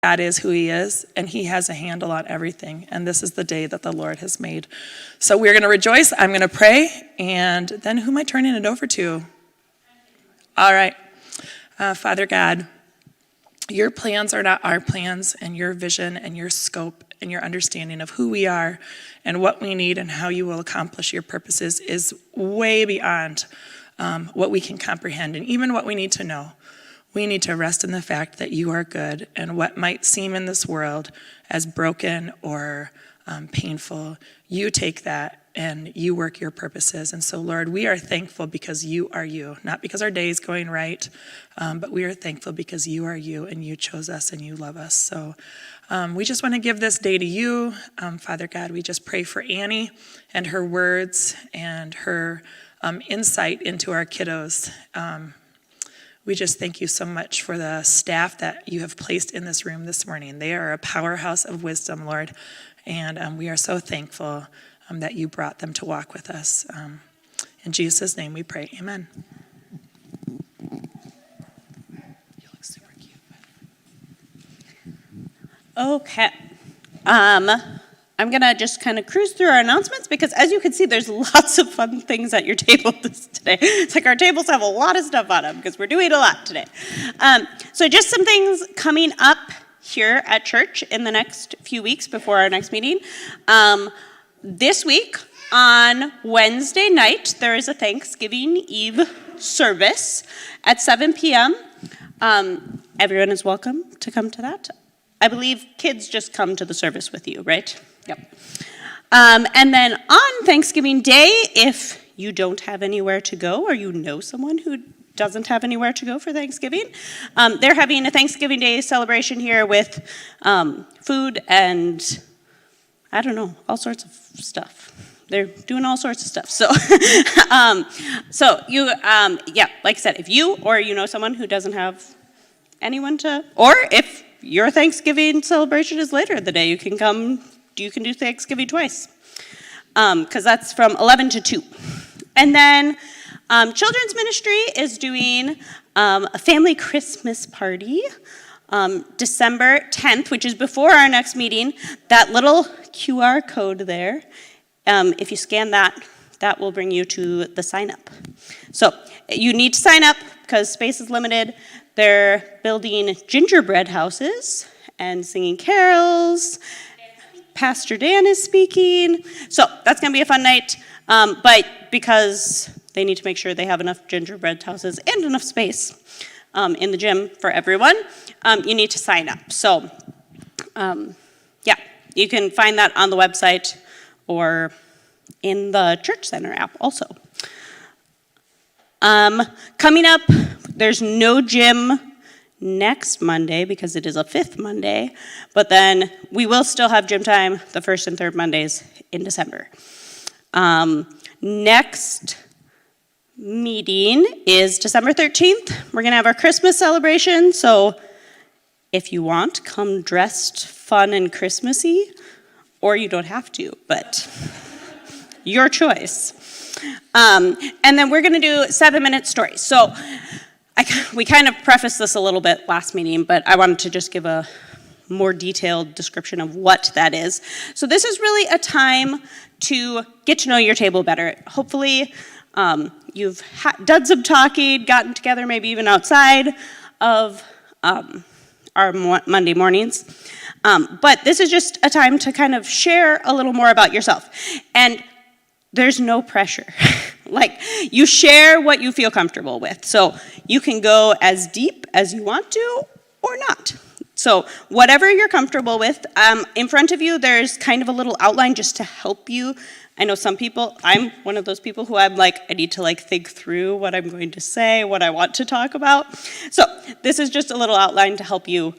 God is who he is, and he has a handle on everything. And this is the day that the Lord has made. So we're going to rejoice. I'm going to pray. And then who am I turning it over to? All right. Father God, your plans are not our plans, and your vision and your scope and your understanding of who we are and what we need and how you will accomplish your purposes is way beyond what we can comprehend and even what we need to know. We need to rest in the fact that you are good, and what might seem in this world as broken or painful, you take that and you work your purposes. And so, Lord, we are thankful because you are you, not because our day is going right, but we are thankful because you are you and you chose us and you love us. So we just want to give this day to you. Father God, we just pray for Annie and her words and her insight into our kiddos. We just thank you so much for the staff that you have placed in this room this morning. They are a powerhouse of wisdom, Lord, and we are so thankful that you brought them to walk with us. In Jesus' name we pray, amen. You look super cute. Okay. I'm going to just kind of cruise through our announcements because, as you can see, there's lots of fun things at your table today. It's like our tables have a lot of stuff on them because we're doing a lot today. So just some things coming up here at church in the next few weeks before our next meeting. This week, on Wednesday night, there is a Thanksgiving Eve service at 7 p.m. Everyone is welcome to come to that. I believe kids just come to the service with you, right? Yep. And then on Thanksgiving Day, if you don't have anywhere to go or you know someone who doesn't have anywhere to go for Thanksgiving, they're having a Thanksgiving Day celebration here with food and, I don't know, all sorts of stuff. They're doing all sorts of stuff. So, like I said, if you or you know someone who doesn't have anyone to, or if your Thanksgiving celebration is later in the day, you can do Thanksgiving twice, because that's from 11 to 2. And then Children's Ministry is doing a family Christmas party December 10th, which is before our next meeting. That little QR code there, if you scan that, that will bring you to the sign up. So you need to sign up because space is limited. They're building gingerbread houses and singing carols. Pastor Dan is speaking. So that's going to be a fun night. But because they need to make sure they have enough gingerbread houses and enough space in the gym for everyone, you need to sign up. So, you can find that on the website or in the Church Center app also. Coming up, there's no gym next Monday because it is a 5th Monday, but then we will still have gym time the 1st and 3rd Mondays in December. Next meeting is December 13th. We're going to have our Christmas celebration, so if you want, come dressed fun and Christmassy, or you don't have to, but your choice. And then we're going to do 7-minute stories. So we kind of prefaced this a little bit last meeting, but I wanted to just give a more detailed description of what that is. So this is really a time to get to know your table better. Hopefully, you've done some talking, gotten together, maybe even outside of our Monday mornings. But this is just a time to kind of share a little more about yourself. And there's no pressure. Like, you share what you feel comfortable with. So you can go as deep as you want to or not. So whatever you're comfortable with, in front of you, there's kind of a little outline just to help you. I know some people, I'm one of those people who I need to think through what I'm going to say, what I want to talk about. So this is just a little outline to help you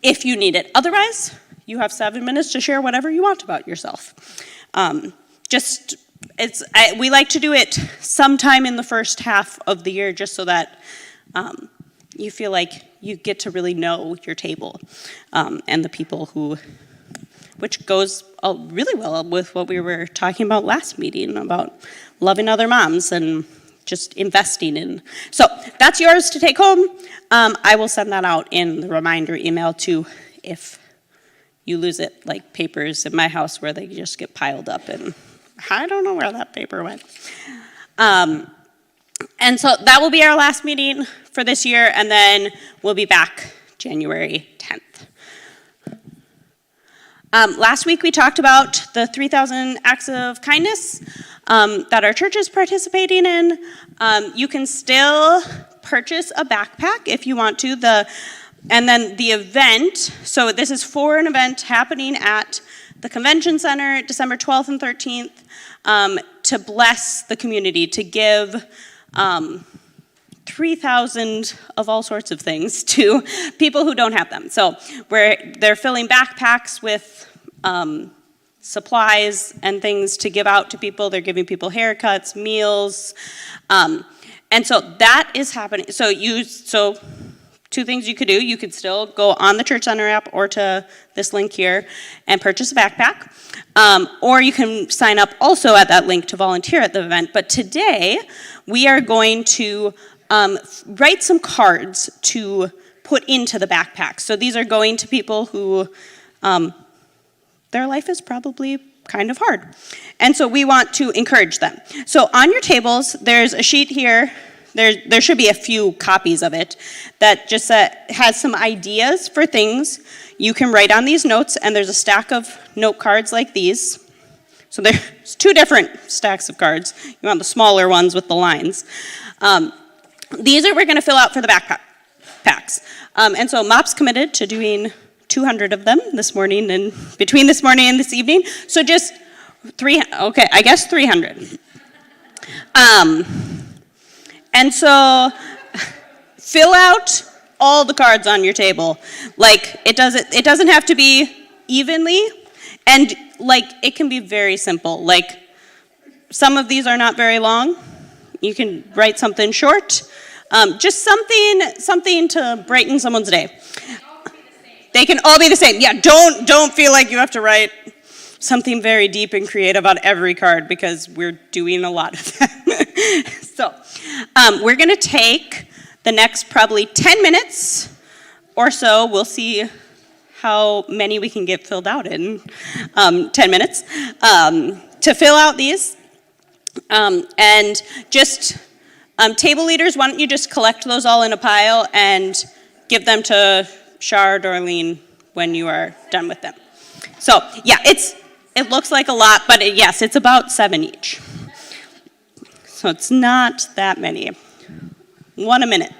if you need it. Otherwise, you have 7 minutes to share whatever you want about yourself. We like to do it sometime in the first half of the year just so that you feel like you get to really know your table and the people which goes really well with what we were talking about last meeting about loving other moms and just investing in. So that's yours to take home. I will send that out in the reminder email too if you lose it, like papers in my house where they just get piled up and I don't know where that paper went. And so that will be our last meeting for this year, and then we'll be back January 10th. Last week we talked about the 3,000 acts of kindness that our church is participating in. You can still purchase a backpack if you want to. And then the event, so this is for an event happening at the Convention Center December 12th and 13th to bless the community, to give 3,000 of all sorts of things to people who don't have them. So they're filling backpacks with supplies and things to give out to people. They're giving people haircuts, meals. And so that is happening. So two things you could do. You could still go on the Church Center app or to this link here and purchase a backpack. Or you can sign up also at that link to volunteer at the event. But today, we are going to write some cards to put into the backpack. So these are going to people who their life is probably kind of hard. And so we want to encourage them. So on your tables, there's a sheet here. There should be a few copies of it that just has some ideas for things you can write on these notes, and there's a stack of note cards like these. So there's two different stacks of cards. You want the smaller ones with the lines. These we're going to fill out for the backpacks. And so Mops committed to doing 200 of them this morning, and between this morning and this evening. So just 300. And so fill out all the cards on your table. Like, it doesn't have to be evenly, and like it can be very simple. Like, some of these are not very long. You can write something short. Just something to brighten someone's day. They can all be the same. Yeah, don't feel like you have to write something very deep and creative on every card, because we're doing a lot of that. So we're going to take the next probably 10 minutes or so. We'll see how many we can get filled out in 10 minutes to fill out these. And just table leaders, why don't you just collect those all in a pile and give them to Shar or Darlene when you are done with them. So yeah, it looks like a lot, but yes, it's about 7 each. So it's not that many. One a minute.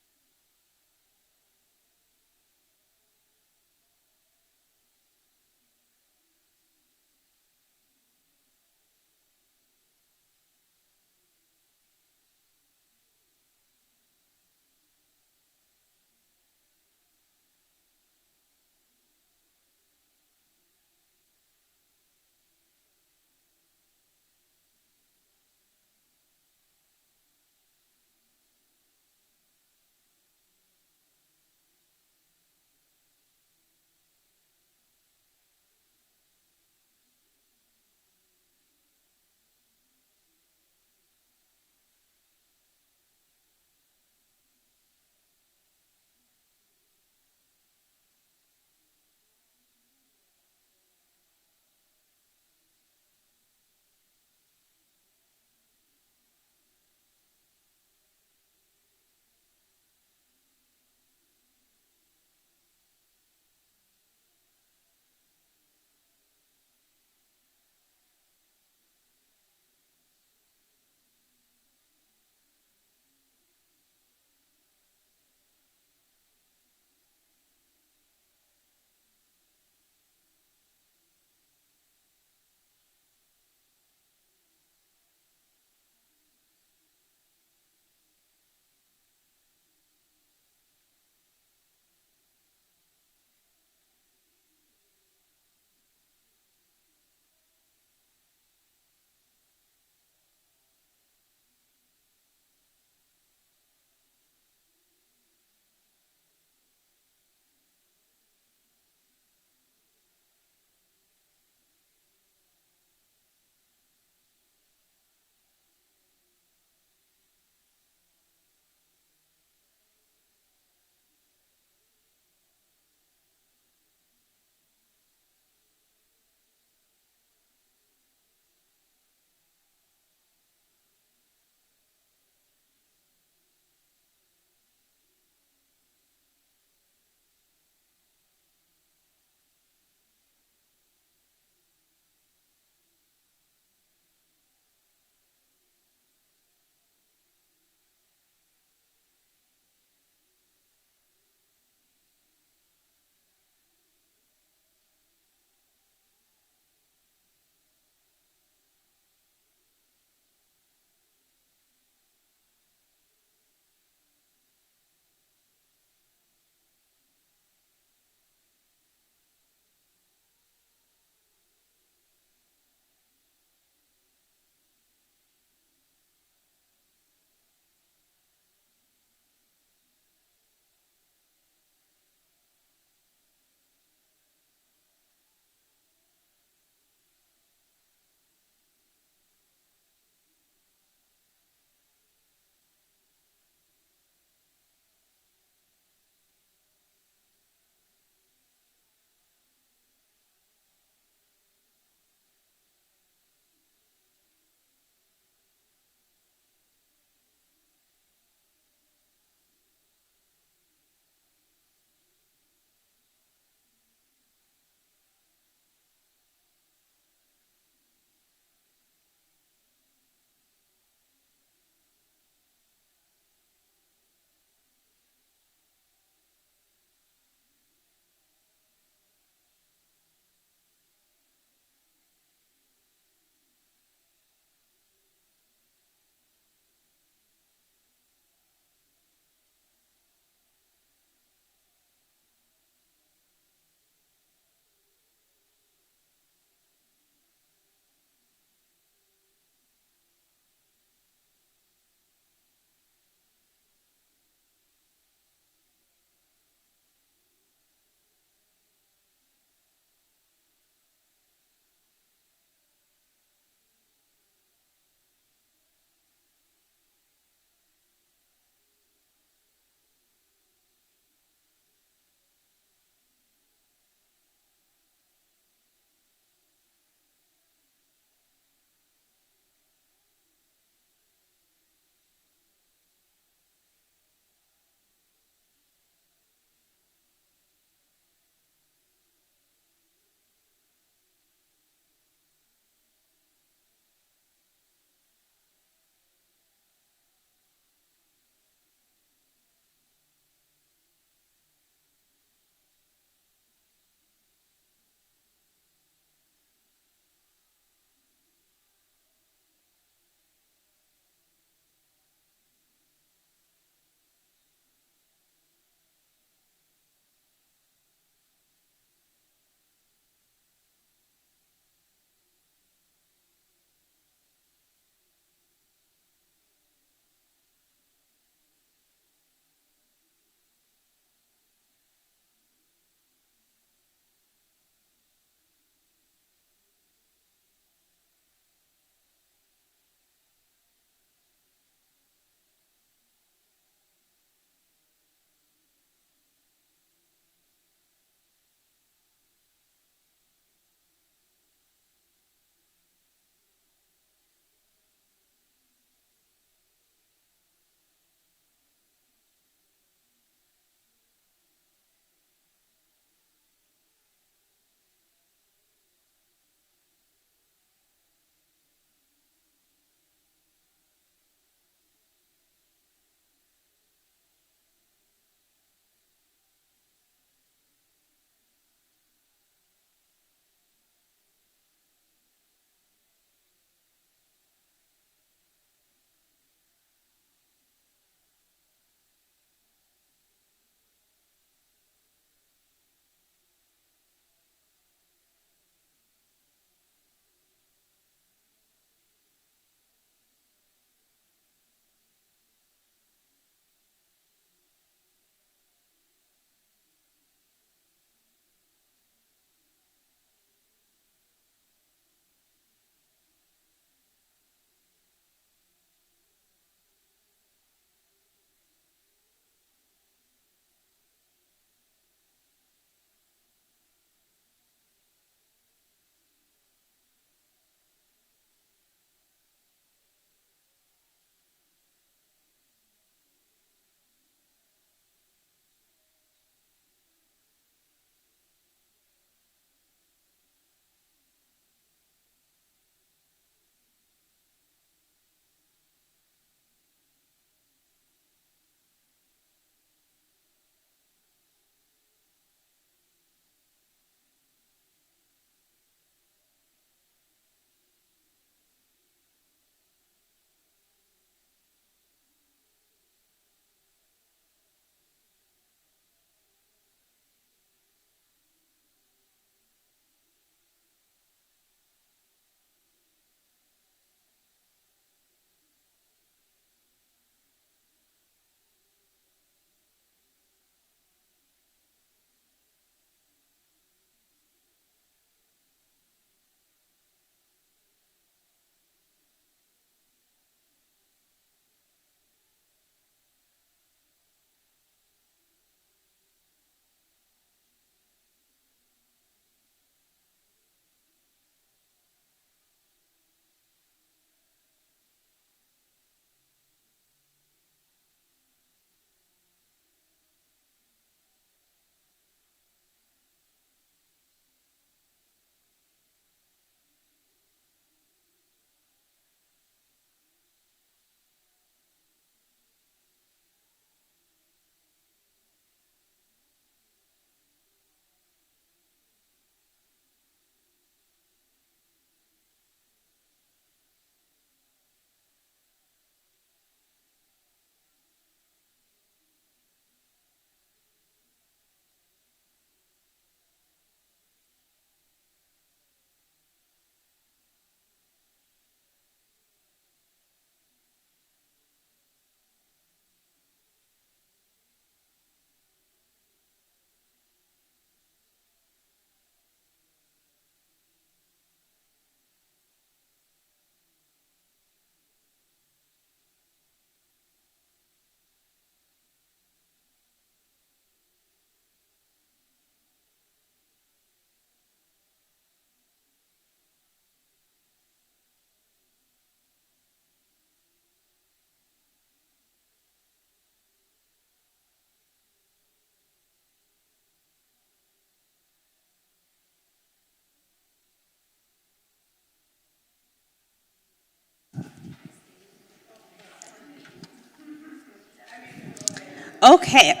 Okay.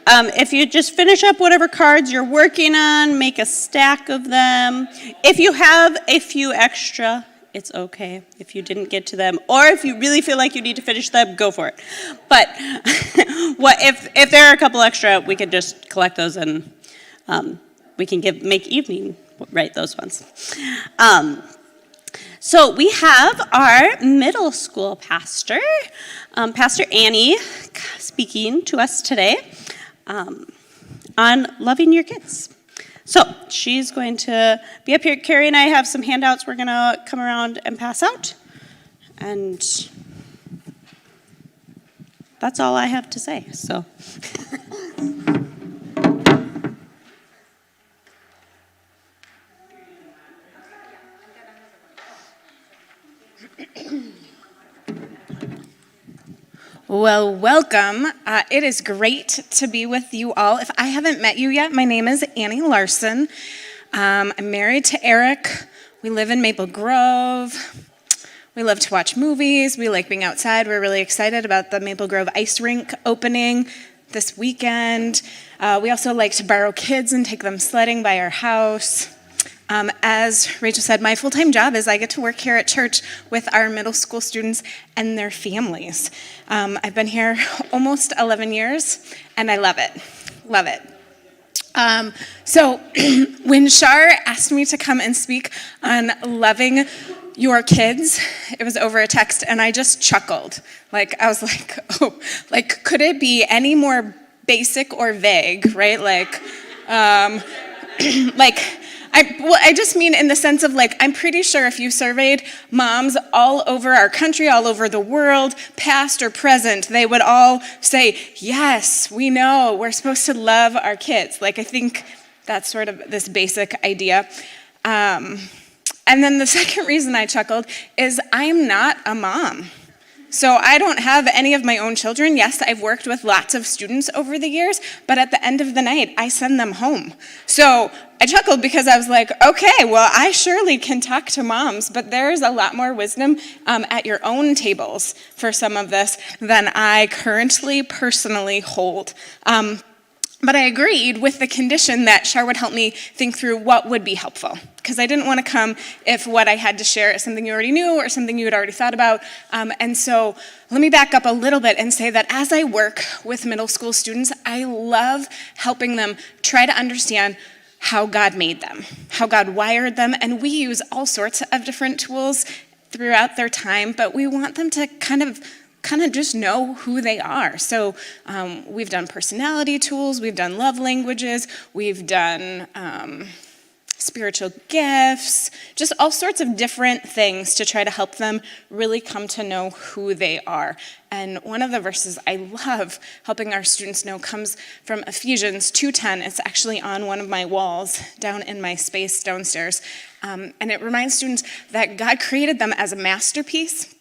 If you just finish up whatever cards you're working on, make a stack of them. If you have a few extra, it's okay if you didn't get to them. Or if you really feel like you need to finish them, go for it. But if there are a couple extra, we can just collect those and we can make evening write those ones. So we have our middle school pastor, Pastor Annie, speaking to us today on loving your kids. So she's going to be up here. Carrie and I have some handouts we're going to come around and pass out. And that's all I have to say. So. Well, welcome. It is great to be with you all. If I haven't met you yet, my name is Annie Larson. I'm married to Eric. We live in Maple Grove. We love to watch movies. We like being outside. We're really excited about the Maple Grove ice rink opening this weekend. We also like to borrow kids and take them sledding by our house. As Rachel said, my full-time job is I get to work here at church with our middle school students and their families. I've been here almost 11 years, and I love it. Love it. So when Shar asked me to come and speak on loving your kids, it was over a text, and I just chuckled. I was like, oh, could it be any more basic or vague, right? I just mean in the sense of I'm pretty sure if you surveyed moms all over our country, all over the world, past or present, they would all say, yes, we know we're supposed to love our kids. I think that's sort of this basic idea. And then the second reason I chuckled is I'm not a mom. So I don't have any of my own children. Yes, I've worked with lots of students over the years, but at the end of the night, I send them home. So I chuckled because I was like, okay, well, I surely can talk to moms, but there's a lot more wisdom at your own tables for some of this than I currently personally hold. But I agreed with the condition that Shar would help me think through what would be helpful, because I didn't want to come if what I had to share is something you already knew or something you had already thought about. And so let me back up a little bit and say that as I work with middle school students, I love helping them try to understand how God made them, how God wired them, and we use all sorts of different tools throughout their time, but we want them to kind of just know who they are. So we've done personality tools, we've done love languages, we've done spiritual gifts, just all sorts of different things to try to help them really come to know who they are. And one of the verses I love helping our students know comes from Ephesians 2:10. It's actually on one of my walls down in my space downstairs. And it reminds students that God created them as a masterpiece.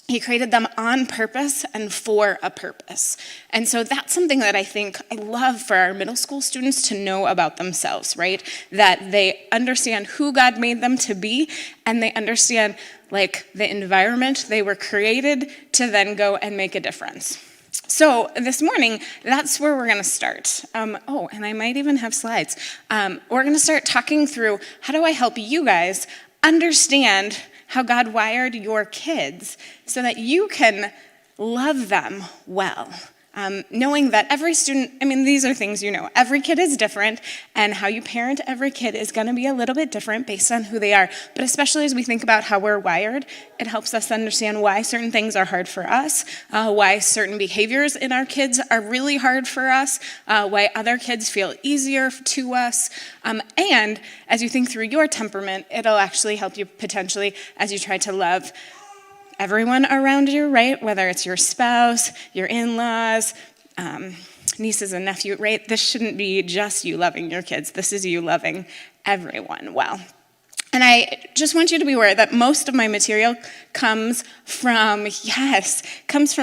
He created them on purpose and for a purpose. And so that's something that I think I love for our middle school students to know about themselves, right? That they understand who God made them to be, and they understand the environment they were created to then go and make a difference. So this morning, that's where we're going to start. And I might even have slides. We're going to start talking through how do I help you guys understand how God wired your kids so that you can love them well. Knowing that every student, these are things you know. Every kid is different, and how you parent every kid is going to be a little bit different based on who they are. But especially as we think about how we're wired, it helps us understand why certain things are hard for us, why certain behaviors in our kids are really hard for us, why other kids feel easier to us. And as you think through your temperament, it'll actually help you potentially as you try to love everyone around you, right? Whether it's your spouse, your in-laws, nieces and nephew, right? This shouldn't be just you loving your kids. This is you loving everyone well. And I just want you to be aware that most of my material comes from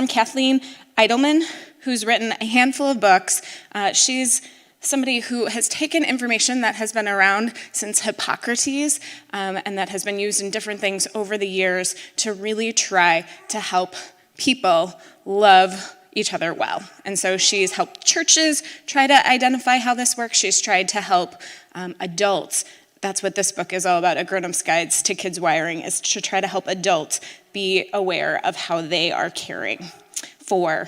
Kathleen Eidelman, who's written a handful of books. She's somebody who has taken information that has been around since Hippocrates and that has been used in different things over the years to really try to help people love each other well. And so she's helped churches try to identify how this works. She's tried to help adults. That's what this book is all about, A Grown-Up's Guides to Kids' Wiring, is to try to help adults be aware of how they are caring for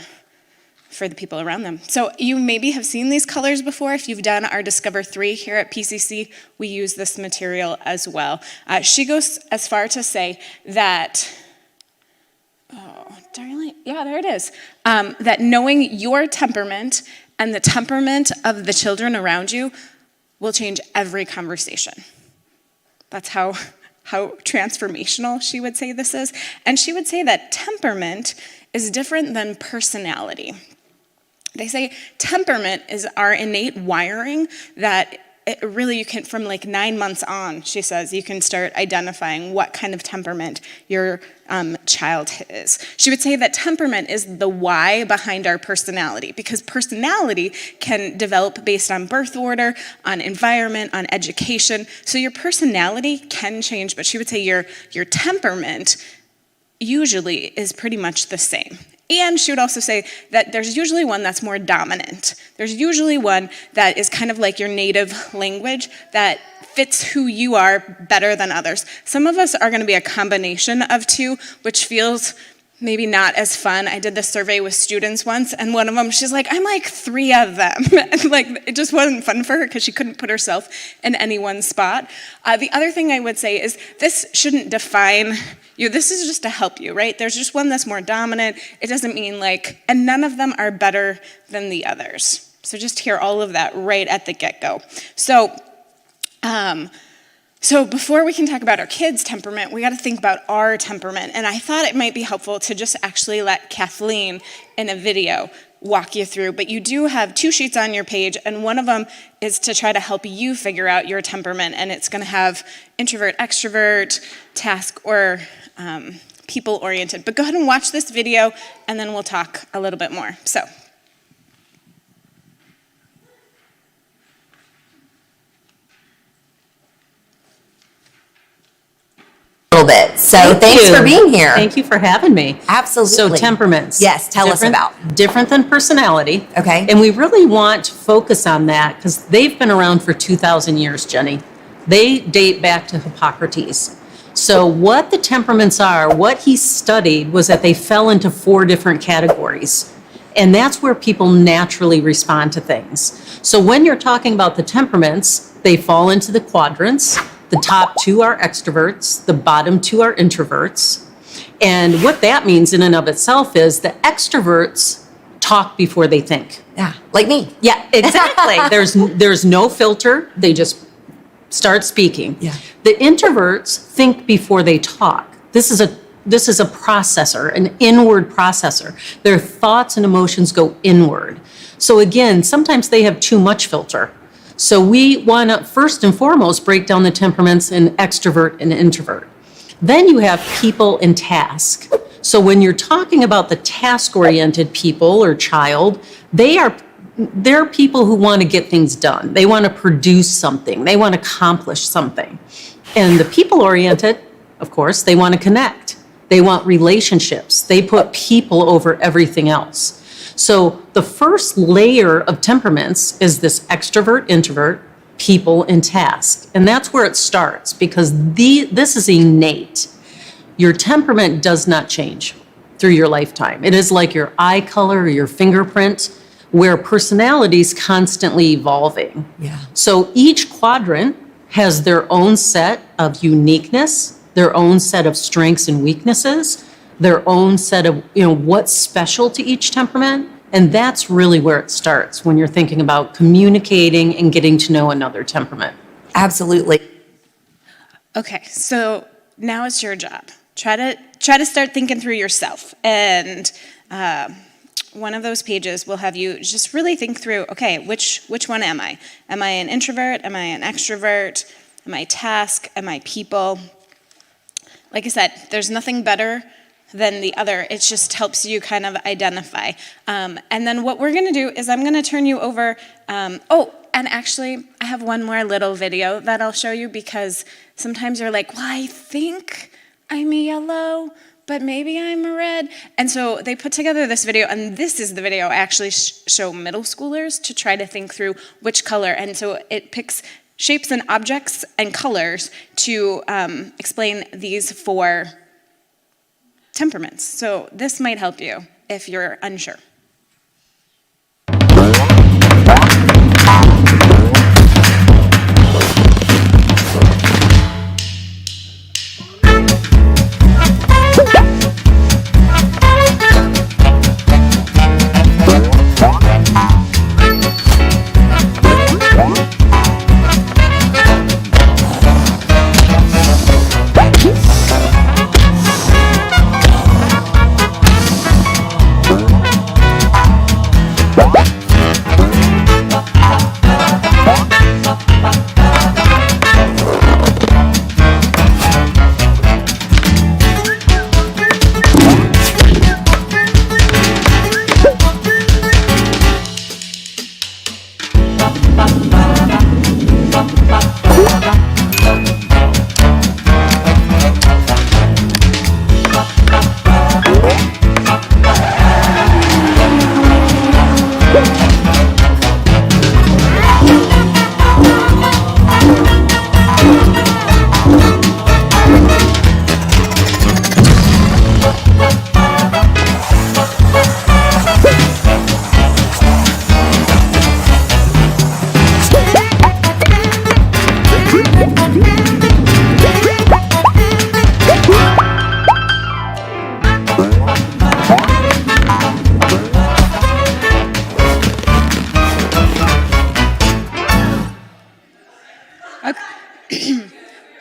the people around them. So you maybe have seen these colors before. If you've done our Discover 3 here at PCC, we use this material as well. She goes as far to say that, yeah, there it is, that knowing your temperament and the temperament of the children around you will change every conversation. That's how transformational she would say this is. And she would say that temperament is different than personality. They say temperament is our innate wiring that you can, from like 9 months on, she says, you can start identifying what kind of temperament your child is. She would say that temperament is the why behind our personality, because personality can develop based on birth order, on environment, on education. So your personality can change, but she would say your temperament usually is pretty much the same. And she would also say that there's usually one that's more dominant. There's usually one that is kind of like your native language that fits who you are better than others. Some of us are going to be a combination of two, which feels maybe not as fun. I did this survey with students once, and one of them, she's like, I'm like 3 of them. And like, it just wasn't fun for her because she couldn't put herself in any one spot. The other thing I would say is this shouldn't define you. This is just to help you, right? There's just one that's more dominant. It doesn't mean and none of them are better than the others. So just hear all of that right at the get-go. So before we can talk about our kids' temperament, we got to think about our temperament. And I thought it might be helpful to just actually let Kathleen in a video walk you through. But you do have 2 sheets on your page, and one of them is to try to help you figure out your temperament. And it's going to have introvert, extrovert, task, or people-oriented. But go ahead and watch this video, and then we'll talk a little bit more. So. Little bit. So thanks for being here. Thank you for having me. Absolutely. So temperaments. Yes, tell us about. Different than personality. Okay. And we really want to focus on that because they've been around for 2,000 years, Jenny. They date back to Hippocrates. So what the temperaments are, what he studied was that they fell into 4 different categories. And that's where people naturally respond to things. So when you're talking about the temperaments, they fall into the quadrants. The top 2 are extroverts, the bottom 2 are introverts. And what that means in and of itself is the extroverts talk before they think. Yeah, like me. Yeah, exactly. There's no filter. They just start speaking. Yeah. The introverts think before they talk. This is a processor, an inward processor. Their thoughts and emotions go inward. So again, sometimes they have too much filter. So we want to first and foremost break down the temperaments in extrovert and introvert. Then you have people and task. So when you're talking about the task-oriented people or child, they're people who want to get things done. They want to produce something. They want to accomplish something. And the people-oriented, of course, they want to connect. They want relationships. They put people over everything else. So the first layer of temperaments is this extrovert, introvert, people, and task. And that's where it starts because this is innate. Your temperament does not change through your lifetime. It is like your eye color or your fingerprint, where personality is constantly evolving. Yeah. So each quadrant has their own set of uniqueness, their own set of strengths and weaknesses, their own set of, what's special to each temperament. And that's really where it starts when you're thinking about communicating and getting to know another temperament. Absolutely. Okay, so now it's your job. Try to start thinking through yourself. And one of those pages will have you just really think through, okay, which one am I? Am I an introvert? Am I an extrovert? Am I task? Am I people? Like I said, there's nothing better than the other. It just helps you kind of identify. And then what we're going to do is I'm going to turn you over. And actually, I have one more little video that I'll show you because sometimes you're like, well, I think I'm a yellow, but maybe I'm a red. And so they put together this video, and this is the video I actually show middle schoolers to try to think through which color. And so it picks shapes and objects and colors to explain these 4 temperaments. So this might help you if you're unsure.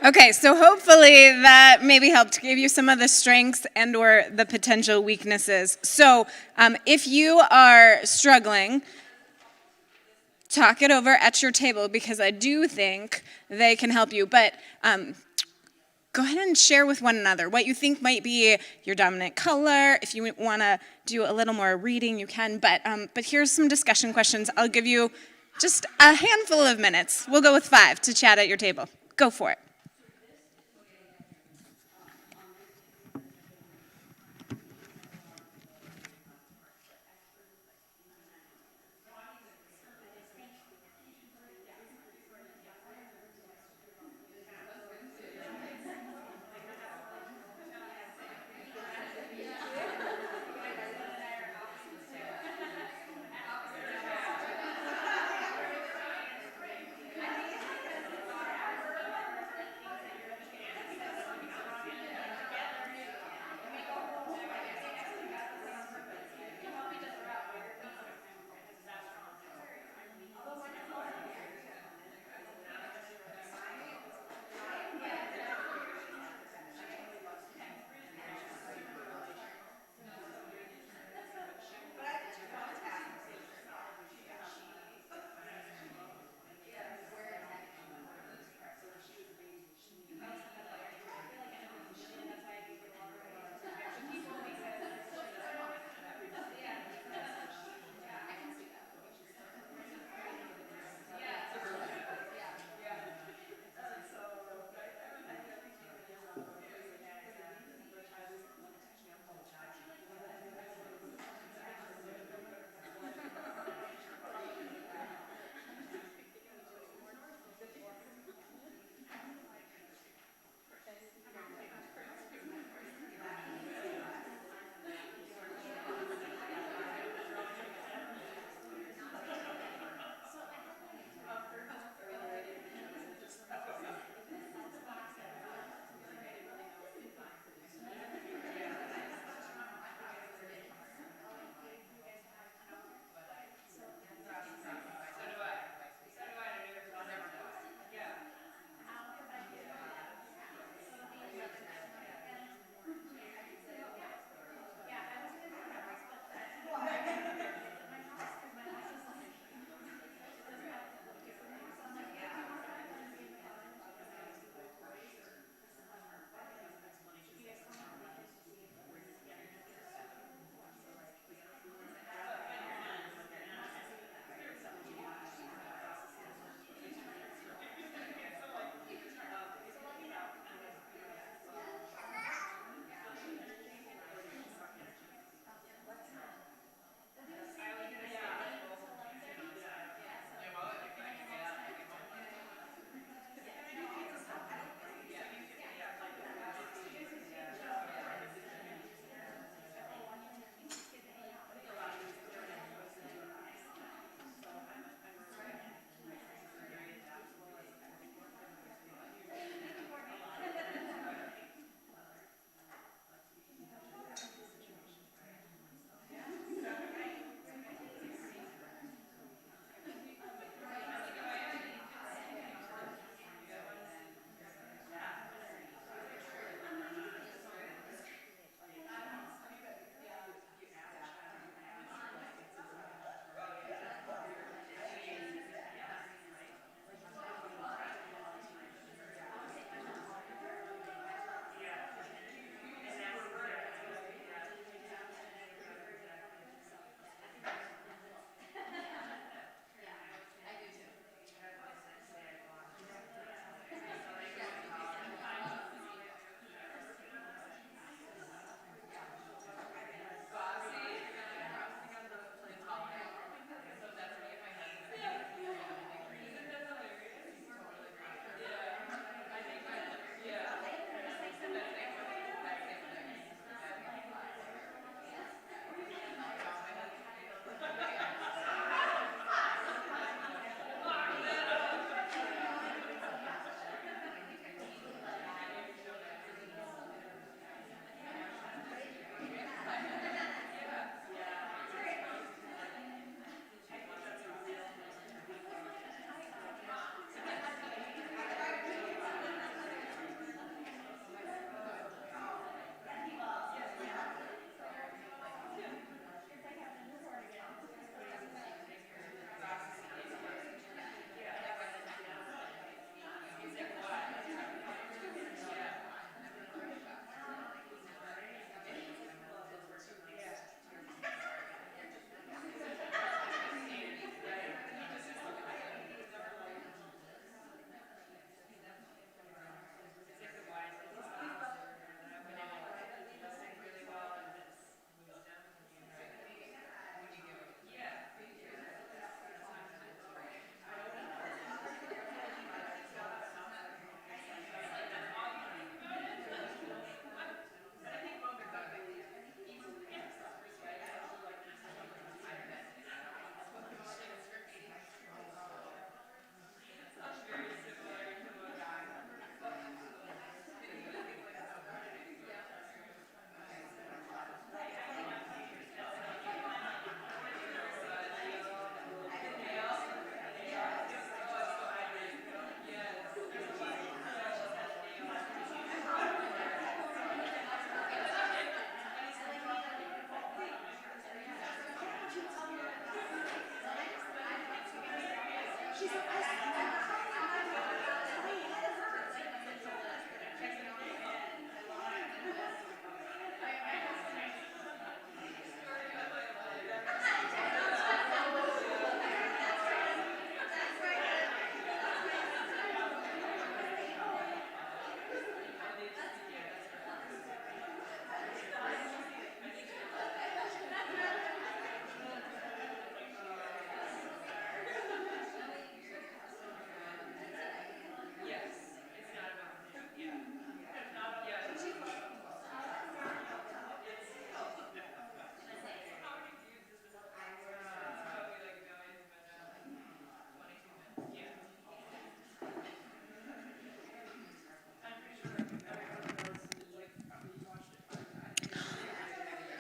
Okay, so hopefully that maybe helped give you some of the strengths and or the potential weaknesses. So if you are struggling, talk it over at your table because I do think they can help you. But go ahead and share with one another what you think might be your dominant color. If you want to do a little more reading, you can. But here's some discussion questions. I'll give you just a handful of minutes. We'll go with 5 to chat at your table. Go for it.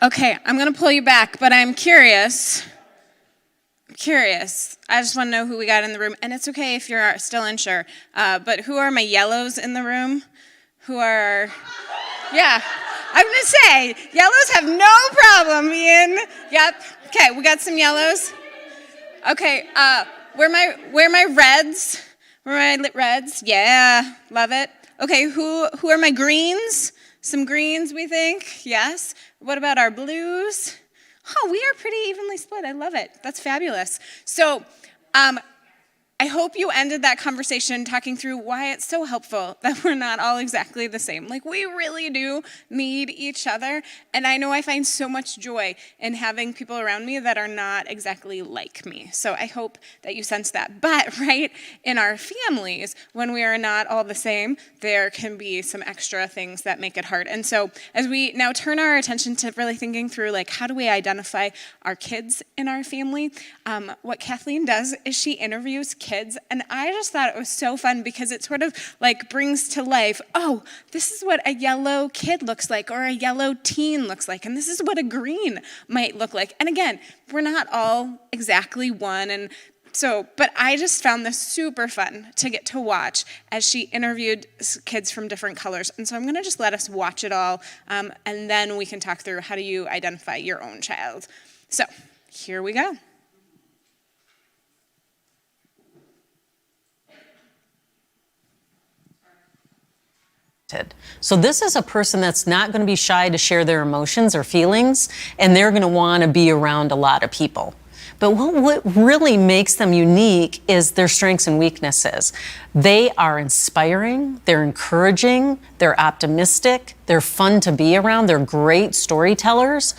Okay, I'm going to pull you back, but I'm curious. I just want to know who we got in the room. And it's okay if you're still unsure. But who are my yellows in the room? Yeah. I'm going to say, yellows have no problem being, yep. Okay, we got some yellows. Okay, where my reds? Where are my reds? Yeah, love it. Okay, who are my greens? Some greens, we think. Yes. What about our blues? Oh, we are pretty evenly split. I love it. That's fabulous. So, I hope you ended that conversation talking through why it's so helpful that we're not all exactly the same. Like, we really do need each other. And I know I find so much joy in having people around me that are not exactly like me. So I hope that you sense that. But, right, in our families, when we are not all the same, there can be some extra things that make it hard. And so as we now turn our attention to really thinking through, like, how do we identify our kids in our family, what Kathleen does is she interviews kids, and I just thought it was so fun because it sort of like brings to life, oh, this is what a yellow kid looks like or a yellow teen looks like, and this is what a green might look like. And again, we're not all exactly one, and so, but I just found this super fun to get to watch as she interviewed kids from different colors. And so I'm going to just let us watch it all, and then we can talk through how do you identify your own child. So here we go. So this is a person that's not going to be shy to share their emotions or feelings, and they're going to want to be around a lot of people. But what really makes them unique is their strengths and weaknesses. They are inspiring, they're encouraging, they're optimistic, they're fun to be around, they're great storytellers.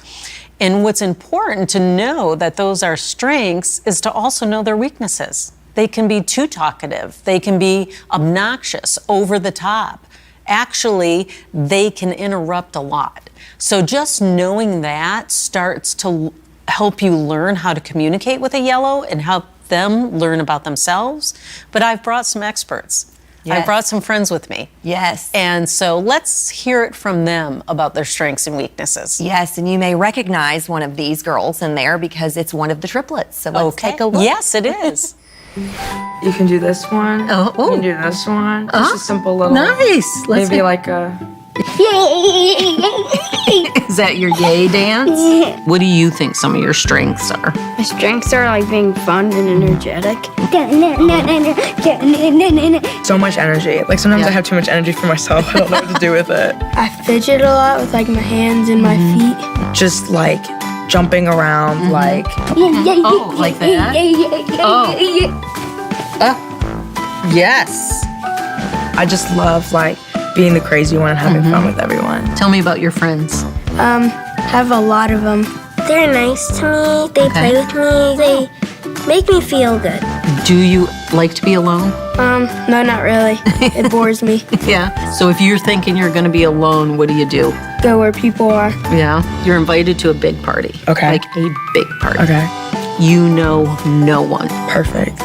And what's important to know that those are strengths is to also know their weaknesses. They can be too talkative, they can be obnoxious, over the top. Actually, they can interrupt a lot. So just knowing that starts to help you learn how to communicate with a yellow and help them learn about themselves. But I've brought some experts. Yes. I've brought some friends with me. Yes. And so let's hear it from them about their strengths and weaknesses. Yes, and you may recognize one of these girls in there because it's one of the triplets. So let's take a look. Yes, it is. You can do this one. Oh, You can do this one. It's just simple little. Nice. Let's Maybe like a. Is that your yay dance? What do you think some of your strengths are? My strengths are like being fun and energetic. So much energy. Like sometimes I have too much energy for myself. I don't know what to do with it. I fidget a lot with like my hands and my feet. Just like jumping around, like. Oh, like that? Yes. I just love like being the crazy one and having fun with everyone. Tell me about your friends. Have a lot of them. They're nice to me. They play with me. They make me feel good. Do you like to be alone? No, not really. It bores me. Yeah. So if you're thinking you're going to be alone, what do? Go where people are. Yeah. You're invited to a big party. Okay. Like a big party. Okay. You know no one. Perfect.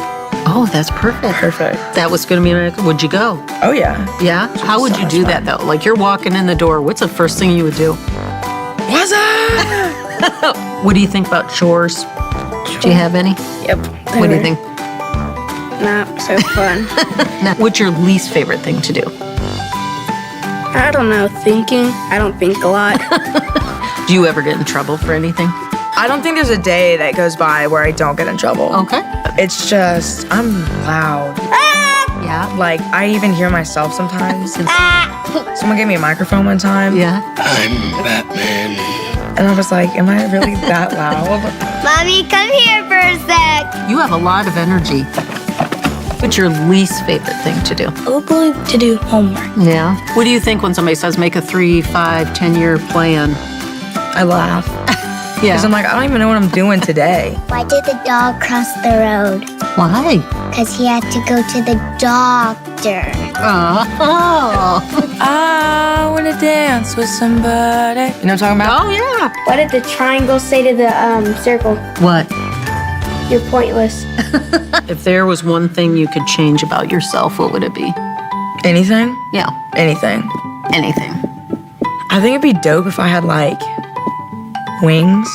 Oh, that's perfect. Perfect. That was going to be my. Would you go? Oh yeah. Yeah? How would you do that though? Like you're walking in the door. What's the first thing you would do? What's up? What do you think about chores? Do you have any? Yep. What do you think? Not so fun. Now, what's your least favorite thing to do? I don't know. Thinking. I don't think a lot. Do you ever get in trouble for anything? I don't think there's a day that goes by where I don't get in trouble. Okay. It's just I'm loud. Yeah. Like I even hear myself sometimes. Someone gave me a microphone one time. Yeah. I'm Batman. And I was like, am I really that loud? Mommy, come here for a sec. You have a lot of energy. What's your least favorite thing to do? Hopefully to do homework. Yeah. What do you think when somebody says make a 3, 5, 10-year plan? I laugh. Yeah. Because I'm like, I don't even know what I'm doing today. Why did the dog cross the road? Why? Because he had to go to the doctor. Oh. I want to dance with somebody. You know what I'm talking about? Oh, yeah. What did the triangle say to the circle? What? You're pointless. If there was one thing you could change about yourself, what would it be? Anything? Yeah. Anything. Anything. I think it'd be dope if I had like Wings.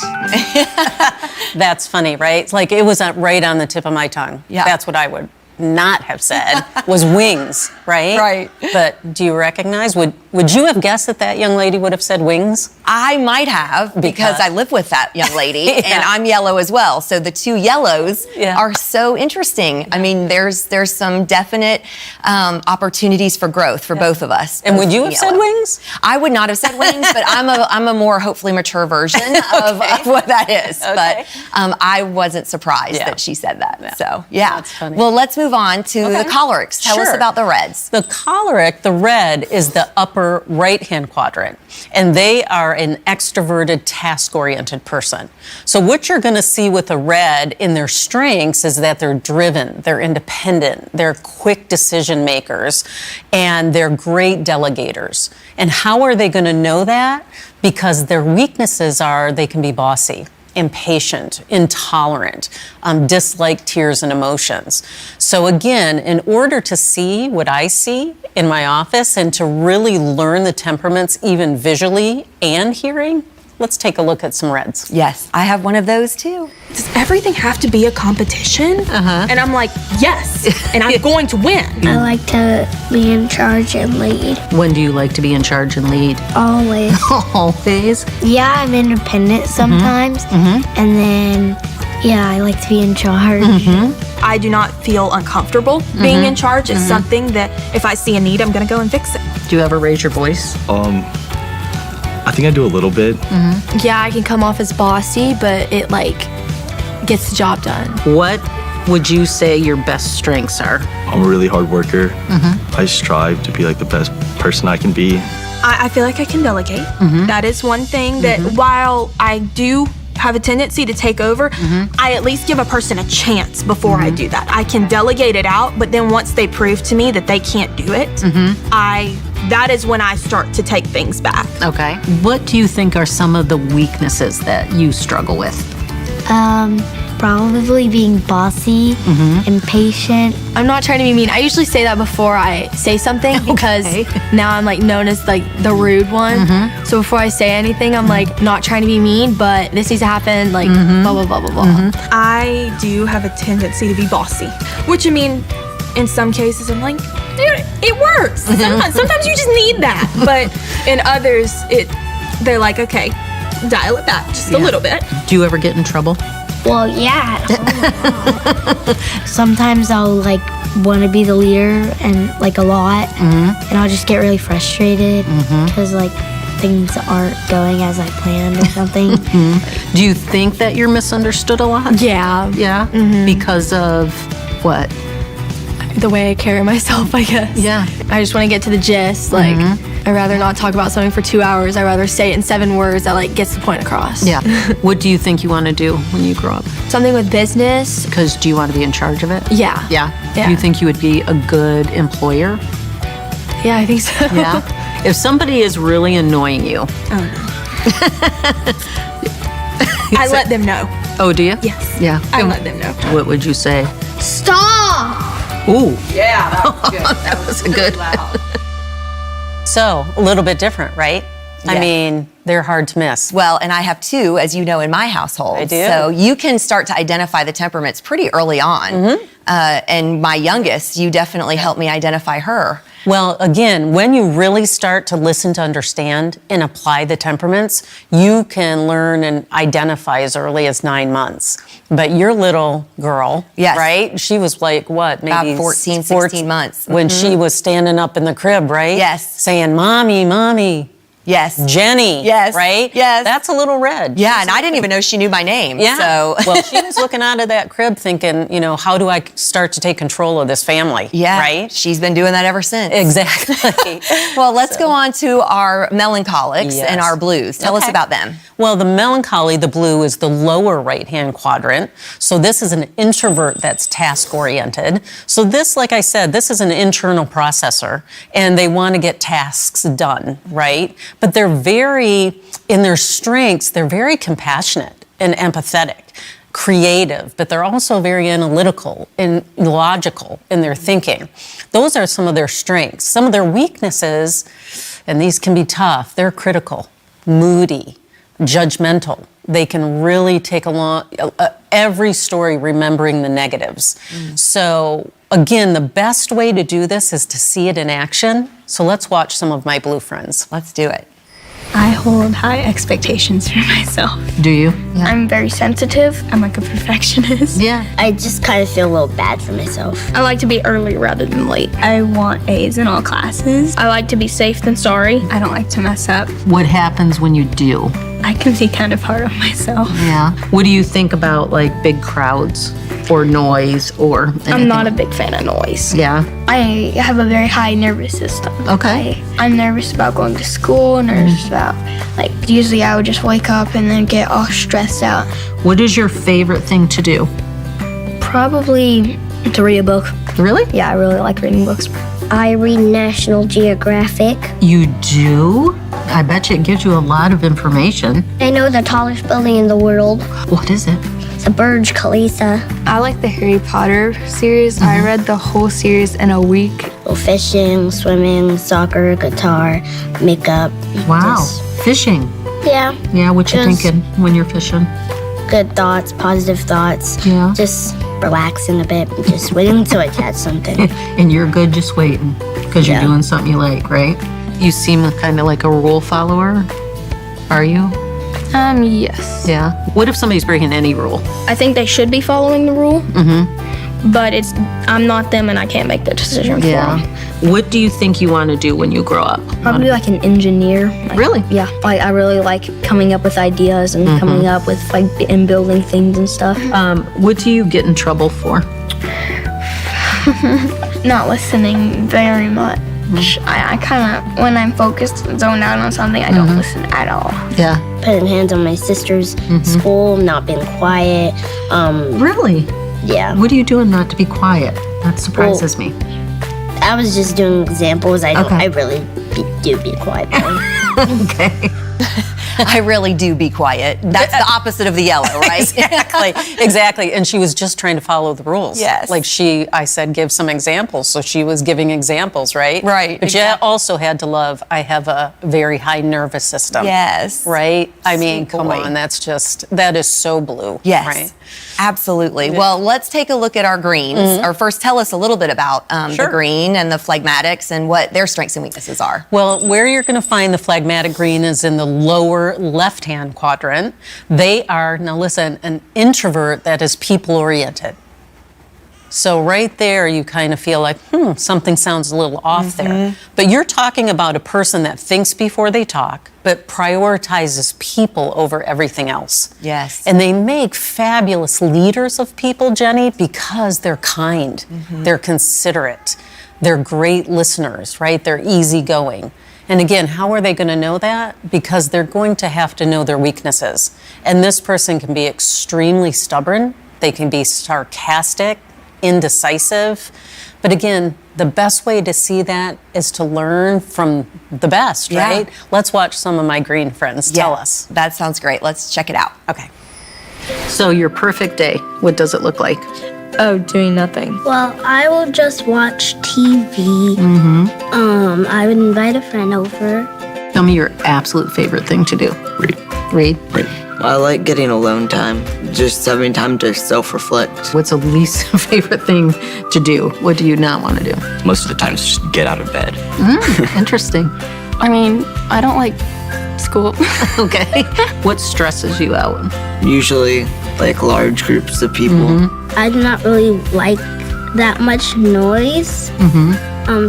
That's funny, right? It's like it was right on the tip of my tongue. Yeah. That's what I would not have said was wings, right? Right. But do you recognize, would you have guessed that that young lady would have said wings? I might have because I live with that young lady and I'm yellow as well. So the two yellows are so interesting. I mean, there's some definite opportunities for growth for both of us. And would you have said wings? I would not have said wings, but I'm a more hopefully mature version of what that is. Okay. But I wasn't surprised that she said that. So yeah. That's funny. Well, let's move on to the cholerics. Tell us Sure. about the reds. The choleric, the red, is the upper right-hand quadrant, and they are an extroverted, task-oriented person. So what you're going to see with a red in their strengths is that they're driven, they're independent, they're quick decision makers, and they're great delegators. And how are they going to know that? Because their weaknesses are they can be bossy, impatient, intolerant, dislike tears and emotions. So again, in order to see what I see in my office and to really learn the temperaments even visually and hearing, let's take a look at some reds. Yes, I have one of those too. Does everything have to be a competition? And I'm like, yes, and I'm going to win. I like to be in charge and lead. When do you like to be in charge and lead? Always. Always. Yeah, I'm independent sometimes. And then, yeah, I like to be in charge. I do not feel uncomfortable being in charge. It's something that if I see a need, I'm going to go and fix it. Do you ever raise your voice? I think I do a little bit. Yeah, I can come off as bossy, but it gets the job done. What would you say your best strengths are? I'm a really hard worker. I strive to be like the best person I can be. I feel like I can delegate. That is one thing that while I do have a tendency to take over, I at least give a person a chance before I do that. I can delegate it out, but then once they prove to me that they can't do it, that is when I start to take things back. Okay. What do you think are some of the weaknesses that you struggle with? Probably being bossy, impatient. I'm not trying to be mean. I usually say that before I say something because now I'm known as the rude one. So before I say anything, I'm not trying to be mean, but this needs to happen, blah, blah, blah, blah, blah. I do have a tendency to be bossy, which I mean, in some cases I'm like, dude, it works. Sometimes you just need that. But in others, they're like, okay, dial it back just a little bit. Do you ever get in trouble? Well, yeah. Sometimes I'll want to be the leader and a lot, and I'll just get really frustrated because things aren't going as I planned or something. Do you think that you're misunderstood a lot? Yeah. Yeah? Because of what? The way I carry myself, I guess. Yeah. I just want to get to the gist. I'd rather not talk about something for 2 hours. I'd rather say it in 7 words that gets the point across. Yeah. What do you think you want to do when you grow up? Something with business. Because do you want to be in charge of it? Yeah. Yeah. Yeah. Do you think you would be a good employer? Yeah, I think so. Yeah. If somebody is really annoying you. I let them know. Oh, do you? Yes. Yeah. I let them know. What would you say? Stop! Ooh. Yeah, that was good. That was a good. So, a little bit different, right? I mean, they're hard to miss. Well, and I have two, as you know, in my household. I do. So you can start to identify the temperaments pretty early on. And my youngest, you definitely helped me identify her. Well, again, when you really start to listen to understand and apply the temperaments, you can learn and identify as early as 9 months. But your little girl, right? She was what, maybe about 14, 16 months. When she was standing up in the crib, right? Yes. Saying, Mommy, Mommy. Yes. Jenny. Yes. Right? Yes. That's a little red. Yeah, and I didn't even know she knew my name. Yeah. So. Well, she was looking out of that crib thinking, how do I start to take control of this family? Yeah. Right? She's been doing that ever since. Exactly. Well, let's go on to our melancholics and our blues. Tell us about them. Well, the melancholy, the blue, is the lower right-hand quadrant. So this is an introvert that's task-oriented. So this, like I said, this is an internal processor, and they want to get tasks done, right? But they're in their strengths, they're very compassionate and empathetic, creative, but they're also very analytical and logical in their thinking. Those are some of their strengths. Some of their weaknesses, and these can be tough, they're critical, moody, judgmental. They can really take every story remembering the negatives. So again, the best way to do this is to see it in action. So let's watch some of my blue friends. Let's do it. I hold high expectations for myself. Do you? Yeah. I'm very sensitive. I'm like a perfectionist. Yeah. I just kind of feel a little bad for myself. I like to be early rather than late. I want A's in all classes. I like to be safe than sorry. I don't like to mess up. What happens when you do? I can be kind of hard on myself. Yeah. What do you think about like big crowds or noise or anything? I'm not a big fan of noise. Yeah. I have a very high nervous system. Okay. I'm nervous about going to school, nervous about, like, usually I would just wake up and then get all stressed out. What is your favorite thing to do? Probably to read a book. Really? Yeah, I really like reading books. I read National Geographic. You do? I bet you it gives you a lot of information. I know the tallest building in the world. What is it? It's a Burj Khalifa. I like the Harry Potter series. I read the whole series in a week. Well, fishing, swimming, soccer, guitar, makeup. Wow. Just, Fishing. yeah, Yeah, what you Just- thinking when you're fishing? good thoughts, positive thoughts. Yeah. Just relaxing a bit, just waiting until I catch something. And you're good just waiting because you're Yeah. doing something you like, right? You seem kind of like a rule follower. Are you? Yes. Yeah. What if somebody's breaking any rule? I think they should be following the rule, but I'm not them and I can't make the decision for them. What do you think you want to do when you grow up? Probably like an engineer. Like, Really? Yeah. Like I really like coming up with ideas and coming up with and building things and stuff. What do you get in trouble for? Not listening very much. I kind of, when I'm focused and zoned out on something, I don't listen at all. Yeah. Putting hands on my sister's school, not being quiet. Really? Yeah. What are you doing not to be quiet? That surprises me. I was just doing examples. I really do be quiet though. Okay. I really do be quiet. That's the opposite of the yellow, right? Exactly. And she was just trying to follow the rules. Yes. Like I said, give some examples. So she was giving examples, right? Right, But you also had to love, I have a very high nervous system. Yes. Right? I mean, Sweet come boy. on. That is so blue. Yes. Right? Absolutely. Well, let's take a look at our greens. Or first, tell us a little bit about the green and the phlegmatics and what their strengths and weaknesses are. Well, where you're going to find the phlegmatic green is in the lower left-hand quadrant. They are, now listen, an introvert that is people-oriented. So right there, you kind of feel like, something sounds a little off there. But you're talking about a person that thinks before they talk, but prioritizes people over everything else. Yes. And they make fabulous leaders of people, Jenny, because they're kind, they're considerate, they're great listeners, right? They're easygoing. And again, how are they going to know that? Because they're going to have to know their weaknesses. And this person can be extremely stubborn, they can be sarcastic, indecisive. But again, the best way to see that is to learn from the best, right? Let's watch some of my green friends tell us. That sounds great. Let's check it out. Okay. So your perfect day, what does it look like? Oh, doing nothing. Well, I will just watch TV. I would invite a friend over. Tell me your absolute favorite thing to do. Read. I like getting alone time, just having time to self-reflect. What's the least favorite thing to do? What do you not want to do? Most of the time, it's just get out of bed. Interesting. I mean, I don't like school. Okay. What stresses you out? Usually, like large groups of people. I do not really like that much noise.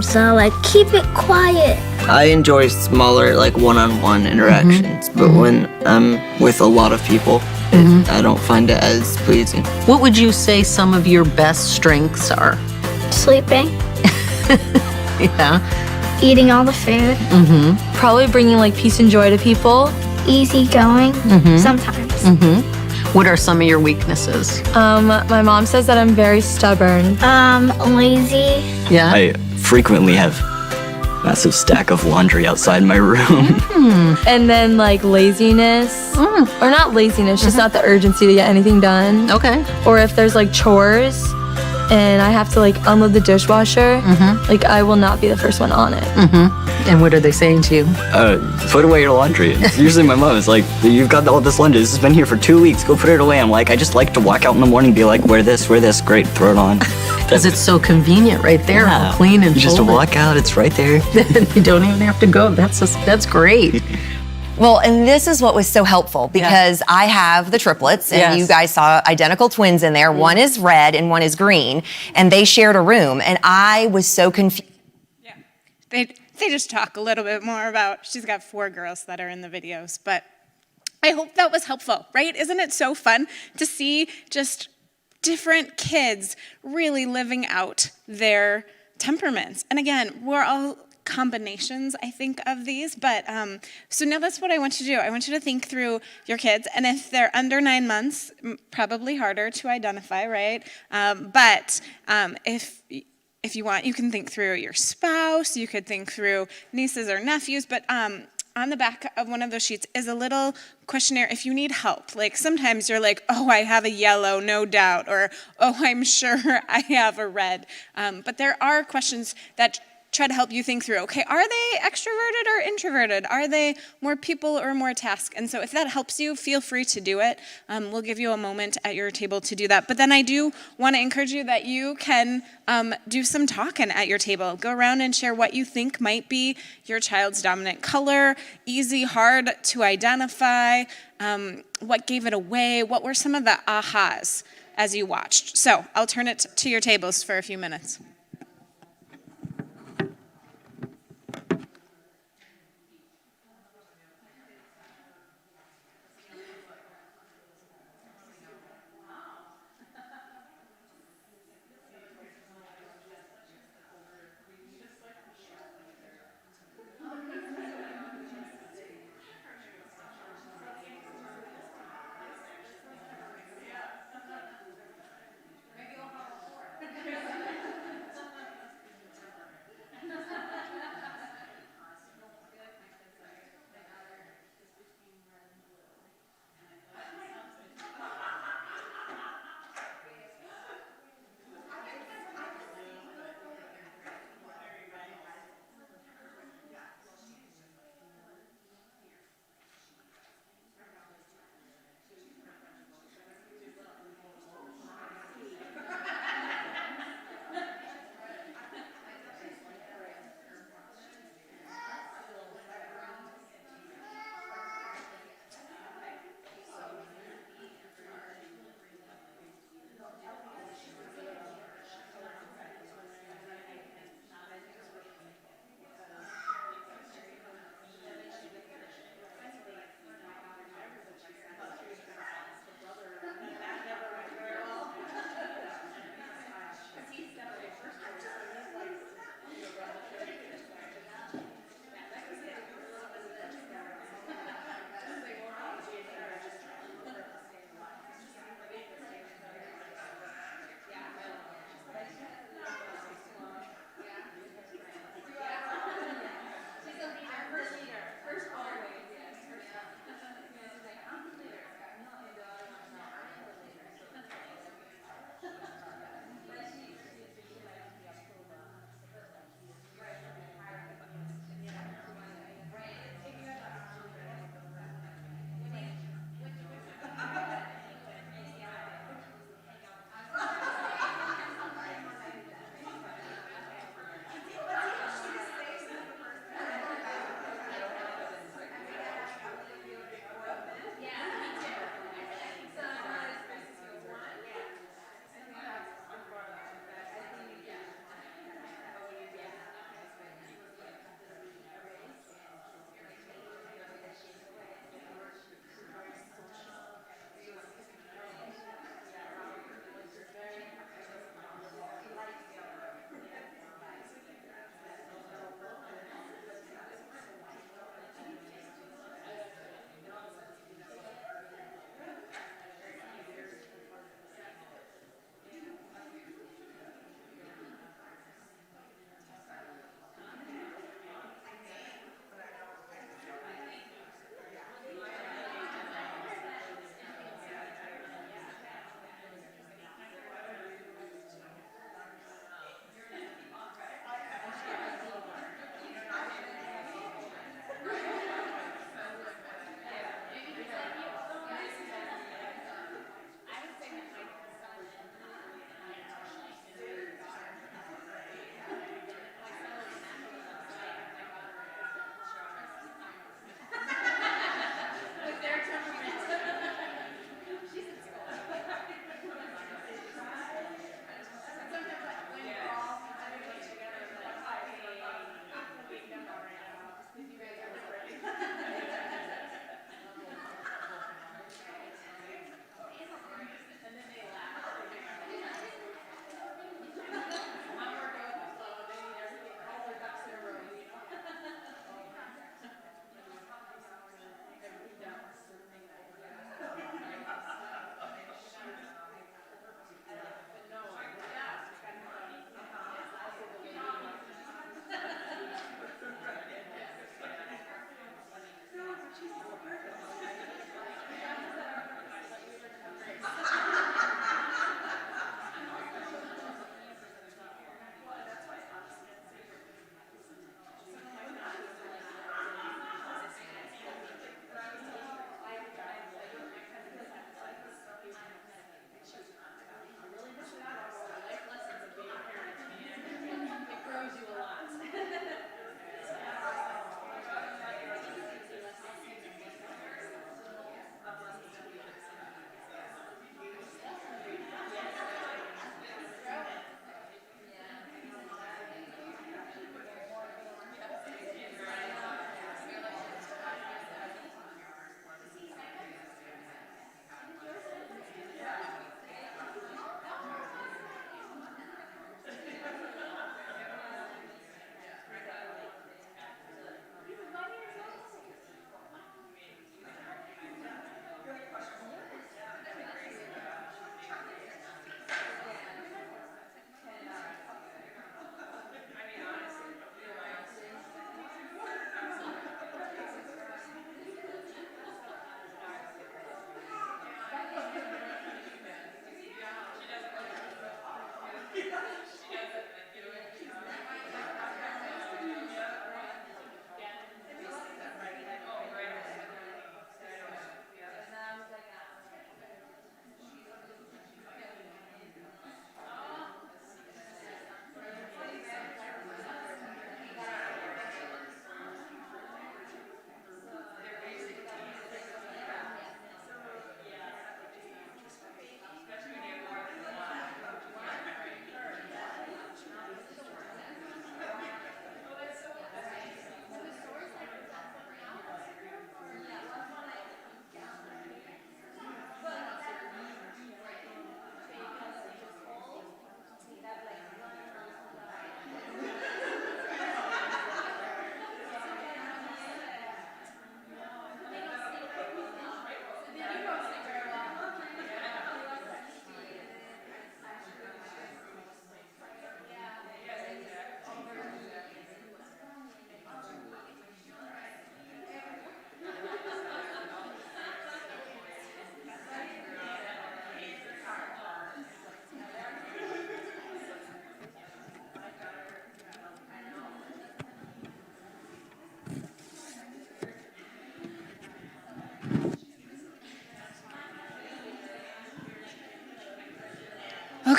So like keep it quiet. I enjoy smaller, like one-on-one interactions, but when I'm with a lot of people, I don't find it as pleasing. What would you say some of your best strengths are? Sleeping, Yeah. eating all the food, Probably bringing like peace and joy to people. easy going, sometimes. What are some of your weaknesses? My mom says that I'm very stubborn. Lazy. Yeah. I frequently have massive stack of laundry outside my room. And then like laziness, or not laziness, just not the urgency to get anything done. Okay. Or if there's like chores, and I have to like unload the dishwasher, like I will not be the first one on it. And what are they saying to you? Put away your laundry. Usually my mom is like, you've got all this laundry. This has been here for 2 weeks. Go put it away. I'm like, I just like to walk out in the morning and be like, wear this, great, throw it on. Because it's so convenient right there, all clean and You just folded. walk out, it's right there. You don't even have to go. That's great. Well, and this is what was so helpful because I have the triplets, and you guys saw identical twins in there. One is red and one is green, and they shared a room, and I was so confused. Yeah, they just talk a little bit more about, she's got 4 girls that are in the videos, but I hope that was helpful, right? Isn't it so fun to see just different kids really living out their temperaments? And again, we're all combinations, I think, of these, but so now that's what I want you to do. I want you to think through your kids, and if they're under 9 months, probably harder to identify, right? But if you want, you can think through your spouse, you could think through nieces or nephews, but on the back of one of those sheets is a little questionnaire if you need help. Like sometimes you're like, oh, I have a yellow, no doubt, or oh, I'm sure I have a red. But there are questions that try to help you think through, okay, are they extroverted or introverted? Are they more people or more task? And so if that helps you, feel free to do it. We'll give you a moment at your table to do that. But then I do want to encourage you that you can do some talking at your table. Go around and share what you think might be your child's dominant color, easy, hard to identify, what gave it away, what were some of the ahas as you watched. So I'll turn it to your tables for a few minutes.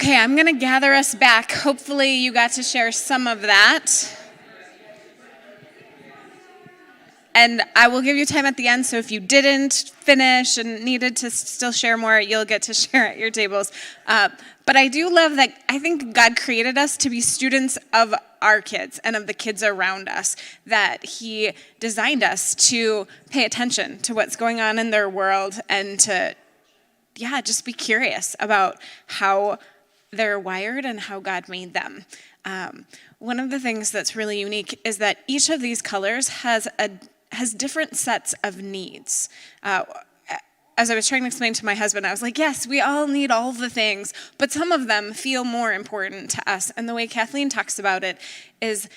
Okay, I'm going to gather us back. Hopefully you got to share some of that. And I will give you time at the end, so if you didn't finish and needed to still share more, you'll get to share at your tables. But I do love that I think God created us to be students of our kids and of the kids around us, that he designed us to pay attention to what's going on in their world and to, just be curious about how they're wired and how God made them. One of the things that's really unique is that each of these colors has different sets of needs. As I was trying to explain to my husband, I was like, yes, we all need all the things, but some of them feel more important to us. And the way Kathleen talks about it is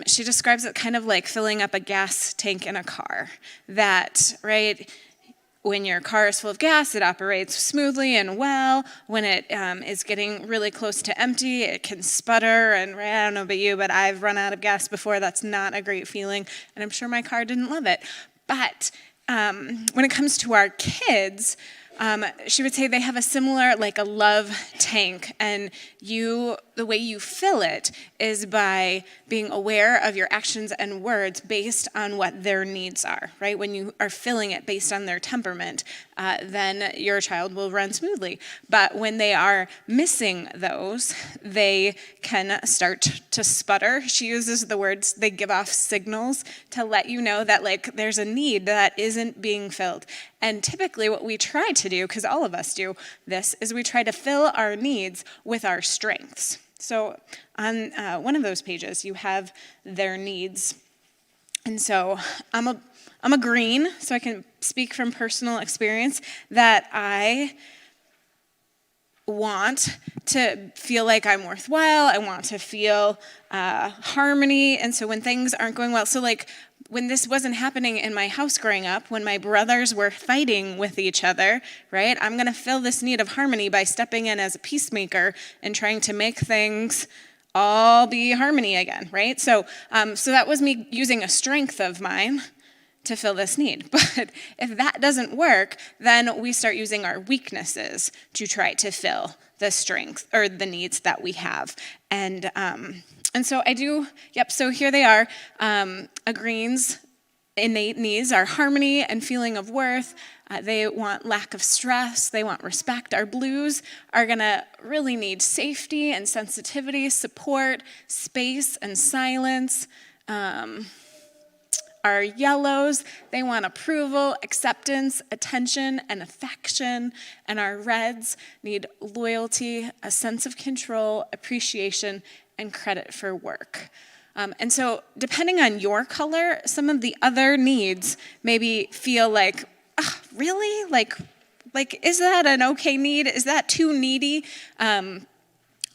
she describes it kind of like filling up a gas tank in a car. That, right, when your car is full of gas, it operates smoothly and well. When it is getting really close to empty, it can sputter. And I don't know about you, but I've run out of gas before. That's not a great feeling. And I'm sure my car didn't love it. But when it comes to our kids, she would say they have a similar, like a love tank. And the way you fill it is by being aware of your actions and words based on what their needs are, right? When you are filling it based on their temperament, then your child will run smoothly. But when they are missing those, they can start to sputter. She uses the words, they give off signals to let you know that like there's a need that isn't being filled. And typically what we try to do, because all of us do this, is we try to fill our needs with our strengths. So on one of those pages, you have their needs. And so I'm a green, so I can speak from personal experience that I want to feel like I'm worthwhile. I want to feel harmony. And so when things aren't going well, so like when this wasn't happening in my house growing up, when my brothers were fighting with each other, right, I'm going to fill this need of harmony by stepping in as a peacemaker and trying to make things all be harmony again, right? So that was me using a strength of mine to fill this need. But if that doesn't work, then we start using our weaknesses to try to fill the strength or the needs that we have. And so I do, so here they are. A green's innate needs are harmony and feeling of worth. They want lack of stress. They want respect. Our blues are going to really need safety and sensitivity, support, space and silence. Our yellows, they want approval, acceptance, attention, and affection. And our reds need loyalty, a sense of control, appreciation, and credit for work. And so depending on your color, some of the other needs maybe feel like, really? Like, is that an okay need? Is that too needy?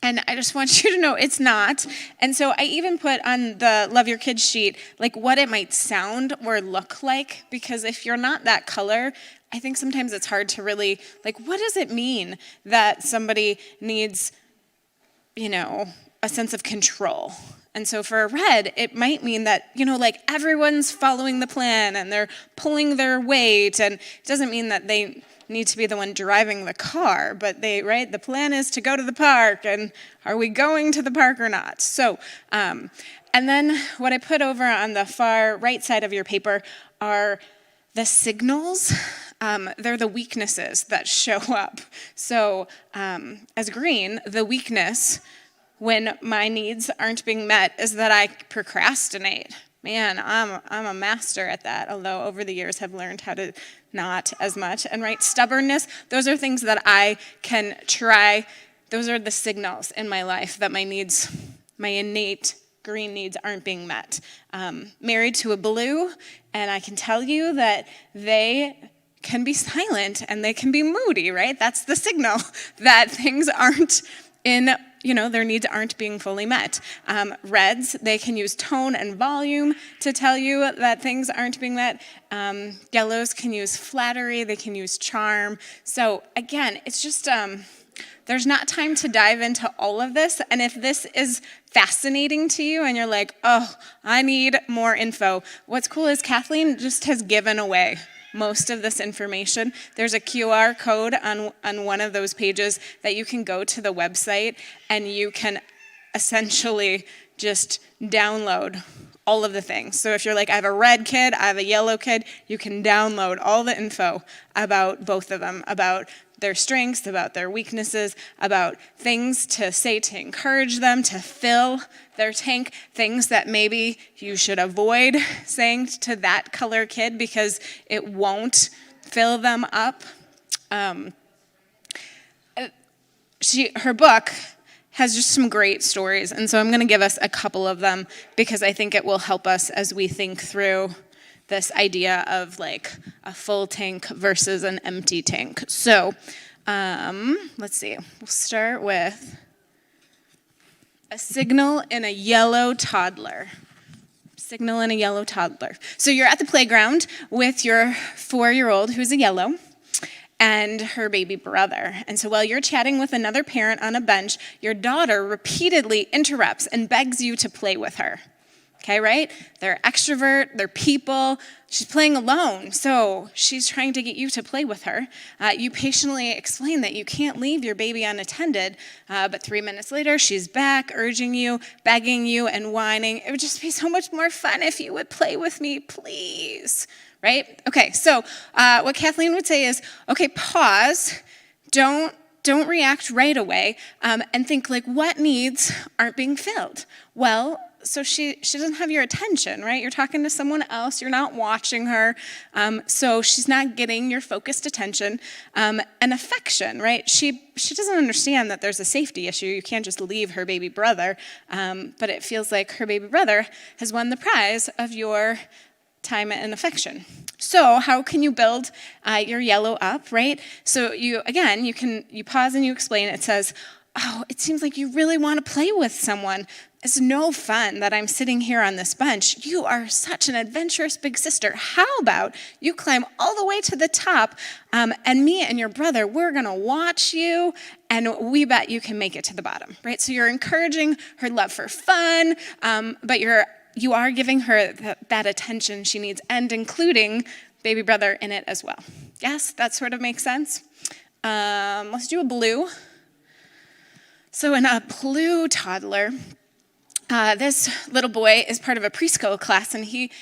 And I just want you to know it's not. And so I even put on the Love Your Kids sheet, like what it might sound or look like, because if you're not that color, I think sometimes it's hard to really, like, what does it mean that somebody needs, a sense of control? And so for a red, it might mean that, like everyone's following the plan and they're pulling their weight. And it doesn't mean that they need to be the one driving the car, but the plan is to go to the park, and are we going to the park or not? So, and then what I put over on the far right side of your paper are the signals. They're the weaknesses that show up. So as green, the weakness when my needs aren't being met is that I procrastinate. Man, I'm a master at that, although over the years have learned how to not as much. And stubbornness, those are things that I can try. Those are the signals in my life that my innate green needs aren't being met. Married to a blue, and I can tell you that they can be silent and they can be moody, right? That's the signal that things aren't their needs aren't being fully met. Reds, they can use tone and volume to tell you that things aren't being met. Yellows can use flattery, they can use charm. So again, it's just, there's not time to dive into all of this. And if this is fascinating to you and you're like, oh, I need more info, what's cool is Kathleen just has given away most of this information. There's a QR code on one of those pages that you can go to the website and you can essentially just download all of the things. So if you're like, I have a red kid, I have a yellow kid, you can download all the info about both of them, about their strengths, about their weaknesses, about things to say to encourage them, to fill their tank, things that maybe you should avoid saying to that color kid because it won't fill them up. Her book has just some great stories, and so I'm going to give us a couple of them because I think it will help us as we think through this idea of like a full tank versus an empty tank. So let's see. We'll start with a signal in a yellow toddler. Signal in a yellow toddler. So you're at the playground with your 4-year-old who's a yellow and her baby brother. And so while you're chatting with another parent on a bench, your daughter repeatedly interrupts and begs you to play with her. Okay, right? They're extrovert, they're people. She's playing alone, so she's trying to get you to play with her. You patiently explain that you can't leave your baby unattended, but 3 minutes later, she's back, urging you, begging you, and whining. It would just be so much more fun if you would play with me, please. Right? Okay, so what Kathleen would say is, okay, pause, don't react right away, and think like, what needs aren't being filled? Well, so she doesn't have your attention, right? You're talking to someone else, you're not watching her, so she's not getting your focused attention. And affection, right? She doesn't understand that there's a safety issue. You can't just leave her baby brother, but it feels like her baby brother has won the prize of your time and affection. So how can you build your yellow up, right? So you pause and you explain. It says, oh, it seems like you really want to play with someone. It's no fun that I'm sitting here on this bench. You are such an adventurous big sister. How about you climb all the way to the top, and me and your brother, we're going to watch you, and we bet you can make it to the bottom, right? So you're encouraging her love for fun, but you are giving her that attention she needs, and including baby brother in it as well. Yes, that sort of makes sense. Let's do a blue. So in a blue toddler, this little boy is part of a preschool class, and he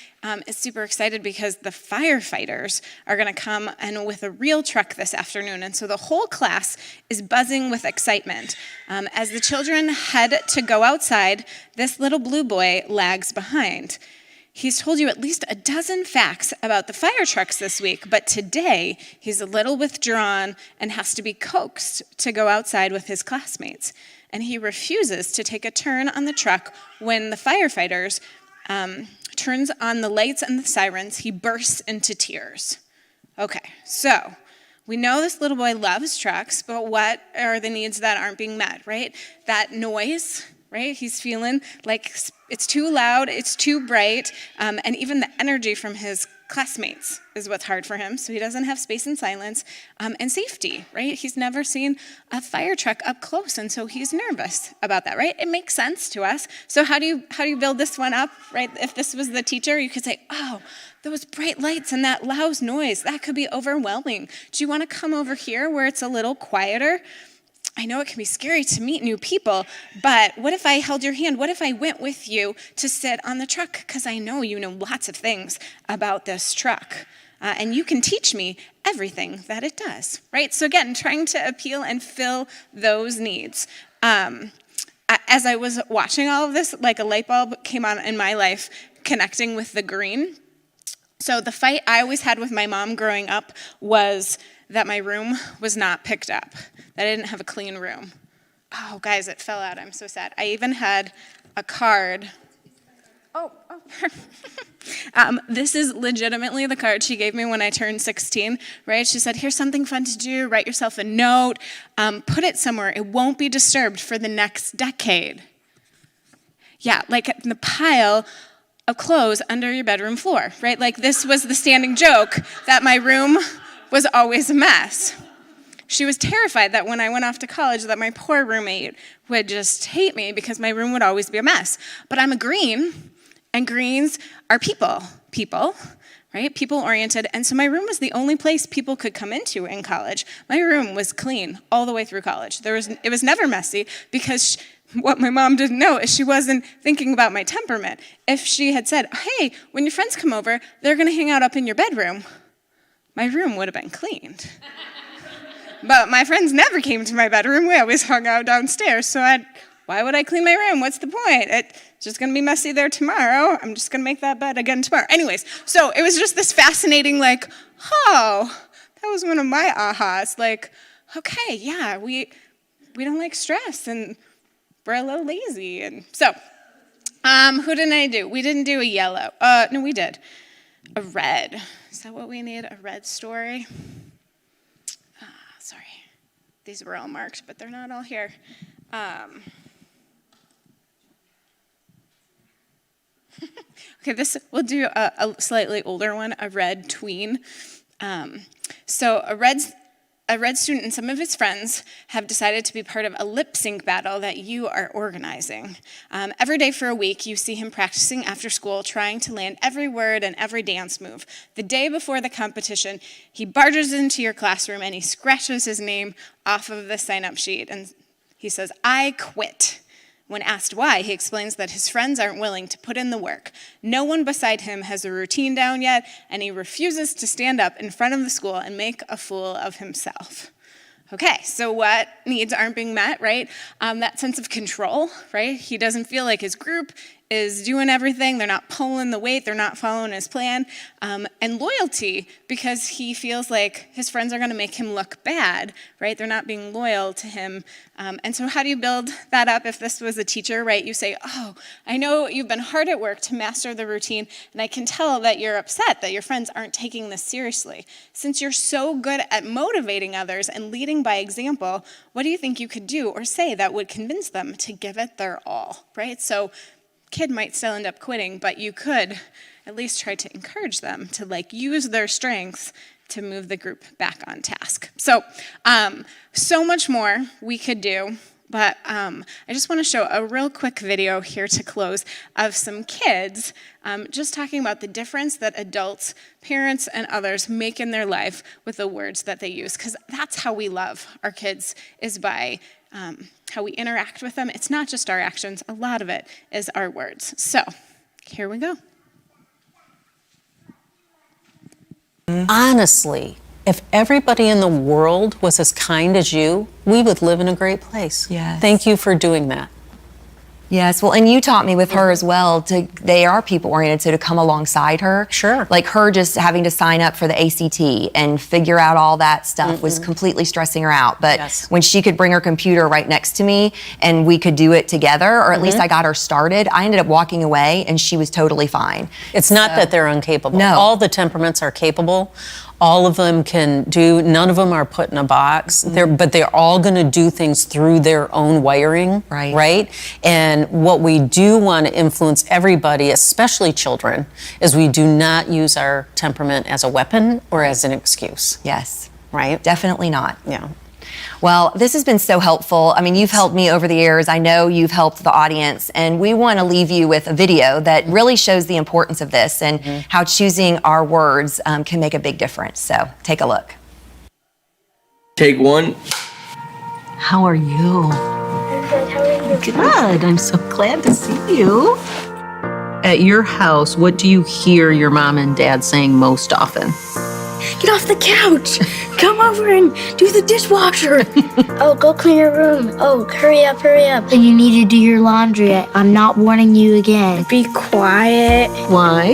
is super excited because the firefighters are going to come and with a real truck this afternoon. And so the whole class is buzzing with excitement. As the children head to go outside, this little blue boy lags behind. He's told you at least a dozen facts about the fire trucks this week, but today he's a little withdrawn and has to be coaxed to go outside with his classmates. And he refuses to take a turn on the truck when the firefighters turns on the lights and the sirens. He bursts into tears. Okay, so we know this little boy loves trucks, but what are the needs that aren't being met, right? That noise, right? He's feeling like it's too loud, it's too bright, and even the energy from his classmates is what's hard for him, so he doesn't have space and silence, and safety, right? He's never seen a fire truck up close, and so he's nervous about that, right? It makes sense to us. So how do you build this one up, right? If this was the teacher, you could say, oh, those bright lights and that loud noise, that could be overwhelming. Do you want to come over here where it's a little quieter? I know it can be scary to meet new people, but what if I held your hand? What if I went with you to sit on the truck? Because I know you know lots of things about this truck, and you can teach me everything that it does, right? So again, trying to appeal and fill those needs. As I was watching all of this, like a light bulb came on in my life, connecting with the green. So the fight I always had with my mom growing up was that my room was not picked up, that I didn't have a clean room. Oh, guys, it fell out. I'm so sad. I even had a card. This is legitimately the card she gave me when I turned 16, right? She said, here's something fun to do. Write yourself a note. Put it somewhere. It won't be disturbed for the next decade. Yeah, like in the pile of clothes under your bedroom floor, right? Like this was the standing joke that my room was always a mess. She was terrified that when I went off to college that my poor roommate would just hate me because my room would always be a mess. But I'm a green, and greens are people, right? People-oriented. And so my room was the only place people could come into in college. My room was clean all the way through college. It was never messy because what my mom didn't know is she wasn't thinking about my temperament. If she had said, hey, when your friends come over, they're going to hang out up in your bedroom, my room would have been cleaned. But my friends never came to my bedroom. We always hung out downstairs. So why would I clean my room? What's the point? It's just going to be messy there tomorrow. I'm just going to make that bed again tomorrow. Anyways, so it was just this fascinating, like, oh, that was one of my ahas. Like, okay, yeah, we don't like stress, and we're a little lazy. And so, who didn't I do? We didn't do a yellow. No, we did. A red. Is that what we need? A red story? Sorry. These were all marked, but they're not all here. Okay, we'll do a slightly older one, a red tween. So a red student and some of his friends have decided to be part of a lip sync battle that you are organizing. Every day for a week, you see him practicing after school, trying to land every word and every dance move. The day before the competition, he barges into your classroom and he scratches his name off of the sign-up sheet and he says, "I quit." When asked why, he explains that his friends aren't willing to put in the work. No one beside him has a routine down yet, and he refuses to stand up in front of the school and make a fool of himself. Okay, so what needs aren't being met, right? That sense of control, right? He doesn't feel like his group is doing everything. They're not pulling the weight. They're not following his plan. And loyalty, because he feels like his friends are going to make him look bad, right? They're not being loyal to him. And so how do you build that up if this was a teacher, right? You say, oh, I know you've been hard at work to master the routine, and I can tell that you're upset that your friends aren't taking this seriously. Since you're so good at motivating others and leading by example, what do you think you could do or say that would convince them to give it their all, right? So kid might still end up quitting, but you could at least try to encourage them to use their strengths to move the group back on task. So, so much more we could do, but I just want to show a real quick video here to close of some kids just talking about the difference that adults, parents, and others make in their life with the words that they use, because that's how we love our kids, is by how we interact with them. It's not just our actions. A lot of it is our words. So here we go. Honestly, if everybody in the world was as kind as you, we would live in a great place. Yes. Thank you for doing that. Yes, well, and you taught me with her as well, they are people oriented, so to come alongside her. Sure. Like her just having to sign up for the ACT and figure out all that stuff was completely stressing her out. But when she could bring her computer right next to me and we could do it together, or at least I got her started, I ended up walking away and she was totally fine. It's not that they're incapable. No. All the temperaments are capable. All of them can do, none of them are put in a box, but they're all gonna do things through their own wiring, right? And what we do wanna influence everybody, especially children, is we do not use our temperament as a weapon or as an excuse. Yes. Right? Definitely not. Yeah. Well, this has been so helpful. I mean, you've helped me over the years. I know you've helped the audience, and we want to leave you with a video that really shows the importance of this and how choosing our words can make a big difference. So take a look. Take one. How are you? Good. How are you? Good. I'm so glad to see you. At your house, what do you hear your mom and dad saying most often? Get off the couch! Come over and do the dishwasher! Oh, go clean your room. Oh, hurry up, hurry up. You need to do your laundry. I'm not warning you again. Be quiet, Why?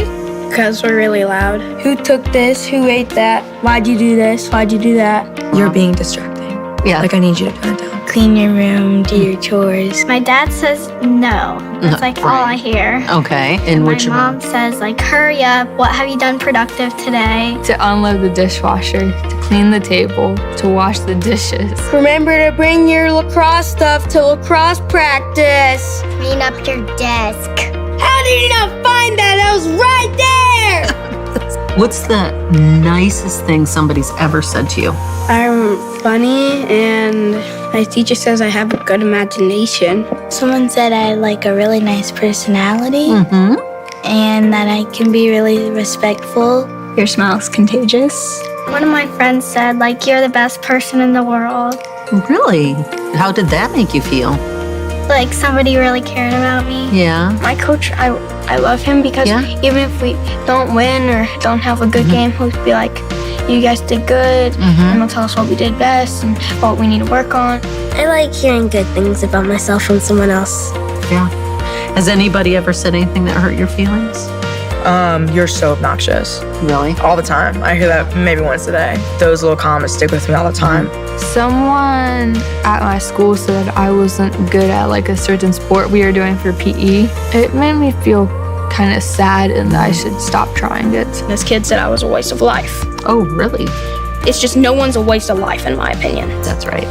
because we're really loud. Who took this? Who ate that? Why'd you do this? Why'd you do that? You're being distracting. Yeah. Like, I need you to turn it down. Clean your room, do your chores. My dad says no. That's all I hear. Okay. And what's your mom says hurry up. What have you done productive today? To unload the dishwasher, to clean the table, to wash the dishes. Remember to bring your lacrosse stuff to lacrosse practice. Clean up your desk. How did you not find that? It was right there! What's the nicest thing somebody's ever said to you? I'm funny, and my teacher says I have a good imagination. Someone said I had a really nice personality Mm-hmm. and that I can be really respectful Your smile's contagious. One of my friends said, like, you're the best person in the world. Really? How did that make you feel? Like, somebody really cared about me. Yeah. My coach, I love him because even if we don't win or don't have a good game, he'll be like, you guys did good, and he'll tell us what we did best and what we need to work on. I like hearing good things about myself from someone else. Yeah. Has anybody ever said anything that hurt your feelings? You're so obnoxious. Really? All the time. I hear that maybe once a day. Those little comments stick with me all the time. Someone at my school said I wasn't good at like a certain sport we were doing for PE. It made me feel kind of sad and that I should stop trying it. This kid said I was a waste of life. Oh, really? It's just no one's a waste of life, in my opinion. That's right.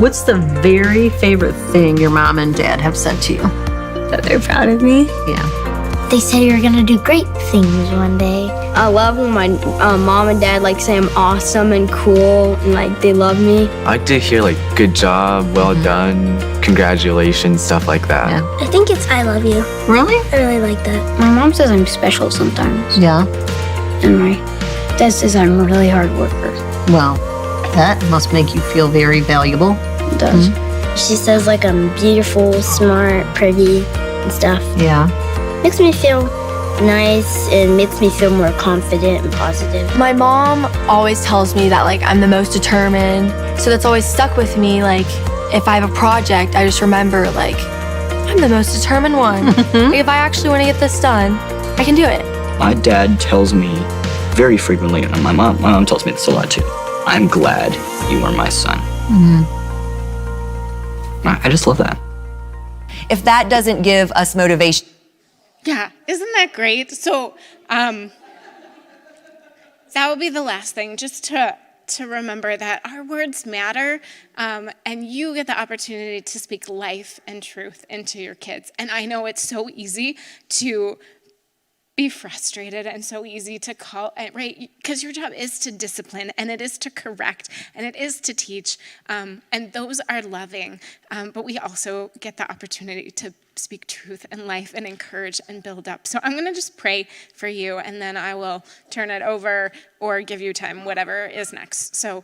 What's the very favorite thing your mom and dad have said to you? That they're proud of me. Yeah. They said you're gonna do great things one day. I love when my mom and dad like say I'm awesome and cool and like they love me. I like to hear like good job, well done, congratulations, stuff like that. Yeah. I think it's I love you. Really? I really like that. My mom says I'm special sometimes. Yeah. And my dad says I'm a really hard worker. Well, that must make you feel very valuable. It does. She says like I'm beautiful, smart, pretty, and stuff. Yeah. Makes me feel nice and makes me feel more confident and positive. My mom always tells me that like I'm the most determined, so that's always stuck with me. Like if I have a project, I just remember like I'm the most determined one. Like, if I actually want to get this done, I can do it. My dad tells me very frequently, and my mom tells me this a lot too, I'm glad you are my son. I just love that. If that doesn't give us motivation. Yeah, isn't that great? So that would be the last thing, just to remember that our words matter, and you get the opportunity to speak life and truth into your kids. And I know it's so easy to be frustrated and so easy to call, right? Because your job is to discipline, and it is to correct, and it is to teach, and those are loving. But we also get the opportunity to speak truth and life and encourage and build up. So I'm going to just pray for you, and then I will turn it over or give you time, whatever is next. So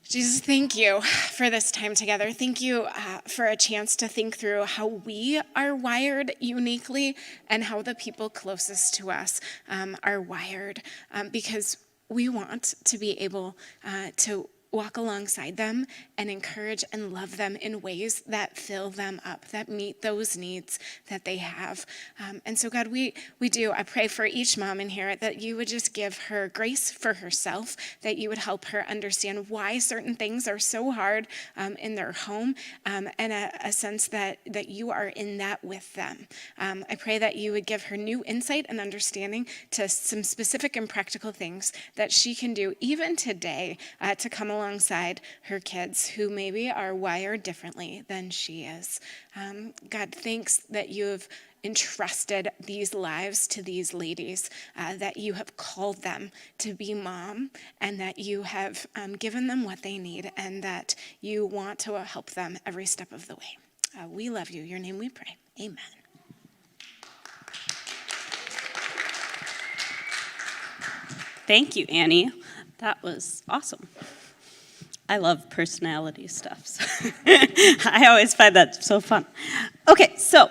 Jesus, thank you for this time together. Thank you for a chance to think through how we are wired uniquely and how the people closest to us are wired, because we want to be able to walk alongside them and encourage and love them in ways that fill them up, that meet those needs that they have. And so God, we do, I pray for each mom in here that you would just give her grace for herself, that you would help her understand why certain things are so hard in their home, and a sense that you are in that with them. I pray that you would give her new insight and understanding to some specific and practical things that she can do even today to come alongside her kids who maybe are wired differently than she is. God, thanks that you have entrusted these lives to these ladies, that you have called them to be mom, and that you have given them what they need, and that you want to help them every step of the way. We love you. Your name we pray. Amen. Thank you, Annie. That was awesome. I love personality stuff. So I always find that so fun. Okay, so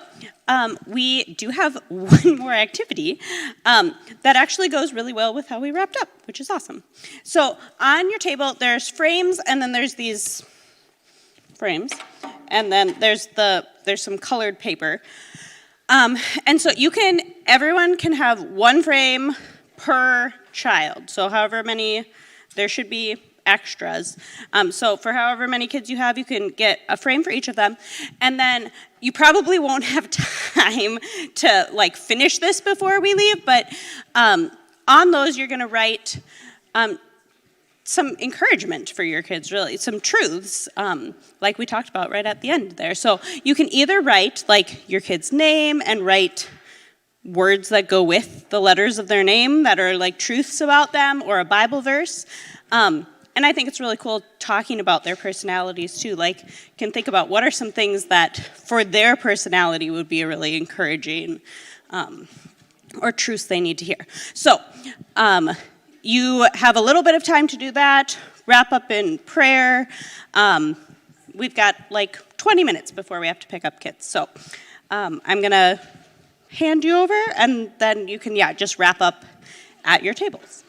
we do have one more activity that actually goes really well with how we wrapped up, which is awesome. So on your table, there's frames, and then there's these frames, and then there's some colored paper. And so everyone can have one frame per child. So however many, there should be extras. So for however many kids you have, you can get a frame for each of them. And then you probably won't have time to finish this before we leave, but on those you're gonna write some encouragement for your kids, really, some truths, like we talked about right at the end there. So you can either write your kid's name and write words that go with the letters of their name that are truths about them, or a Bible verse. And I think it's really cool talking about their personalities too. Can think about what are some things that for their personality would be really encouraging. or truths they need to hear. So you have a little bit of time to do that, wrap up in prayer. We've got like 20 minutes before we have to pick up kids. So I'm going to hand you over, and then you can, just wrap up at your tables.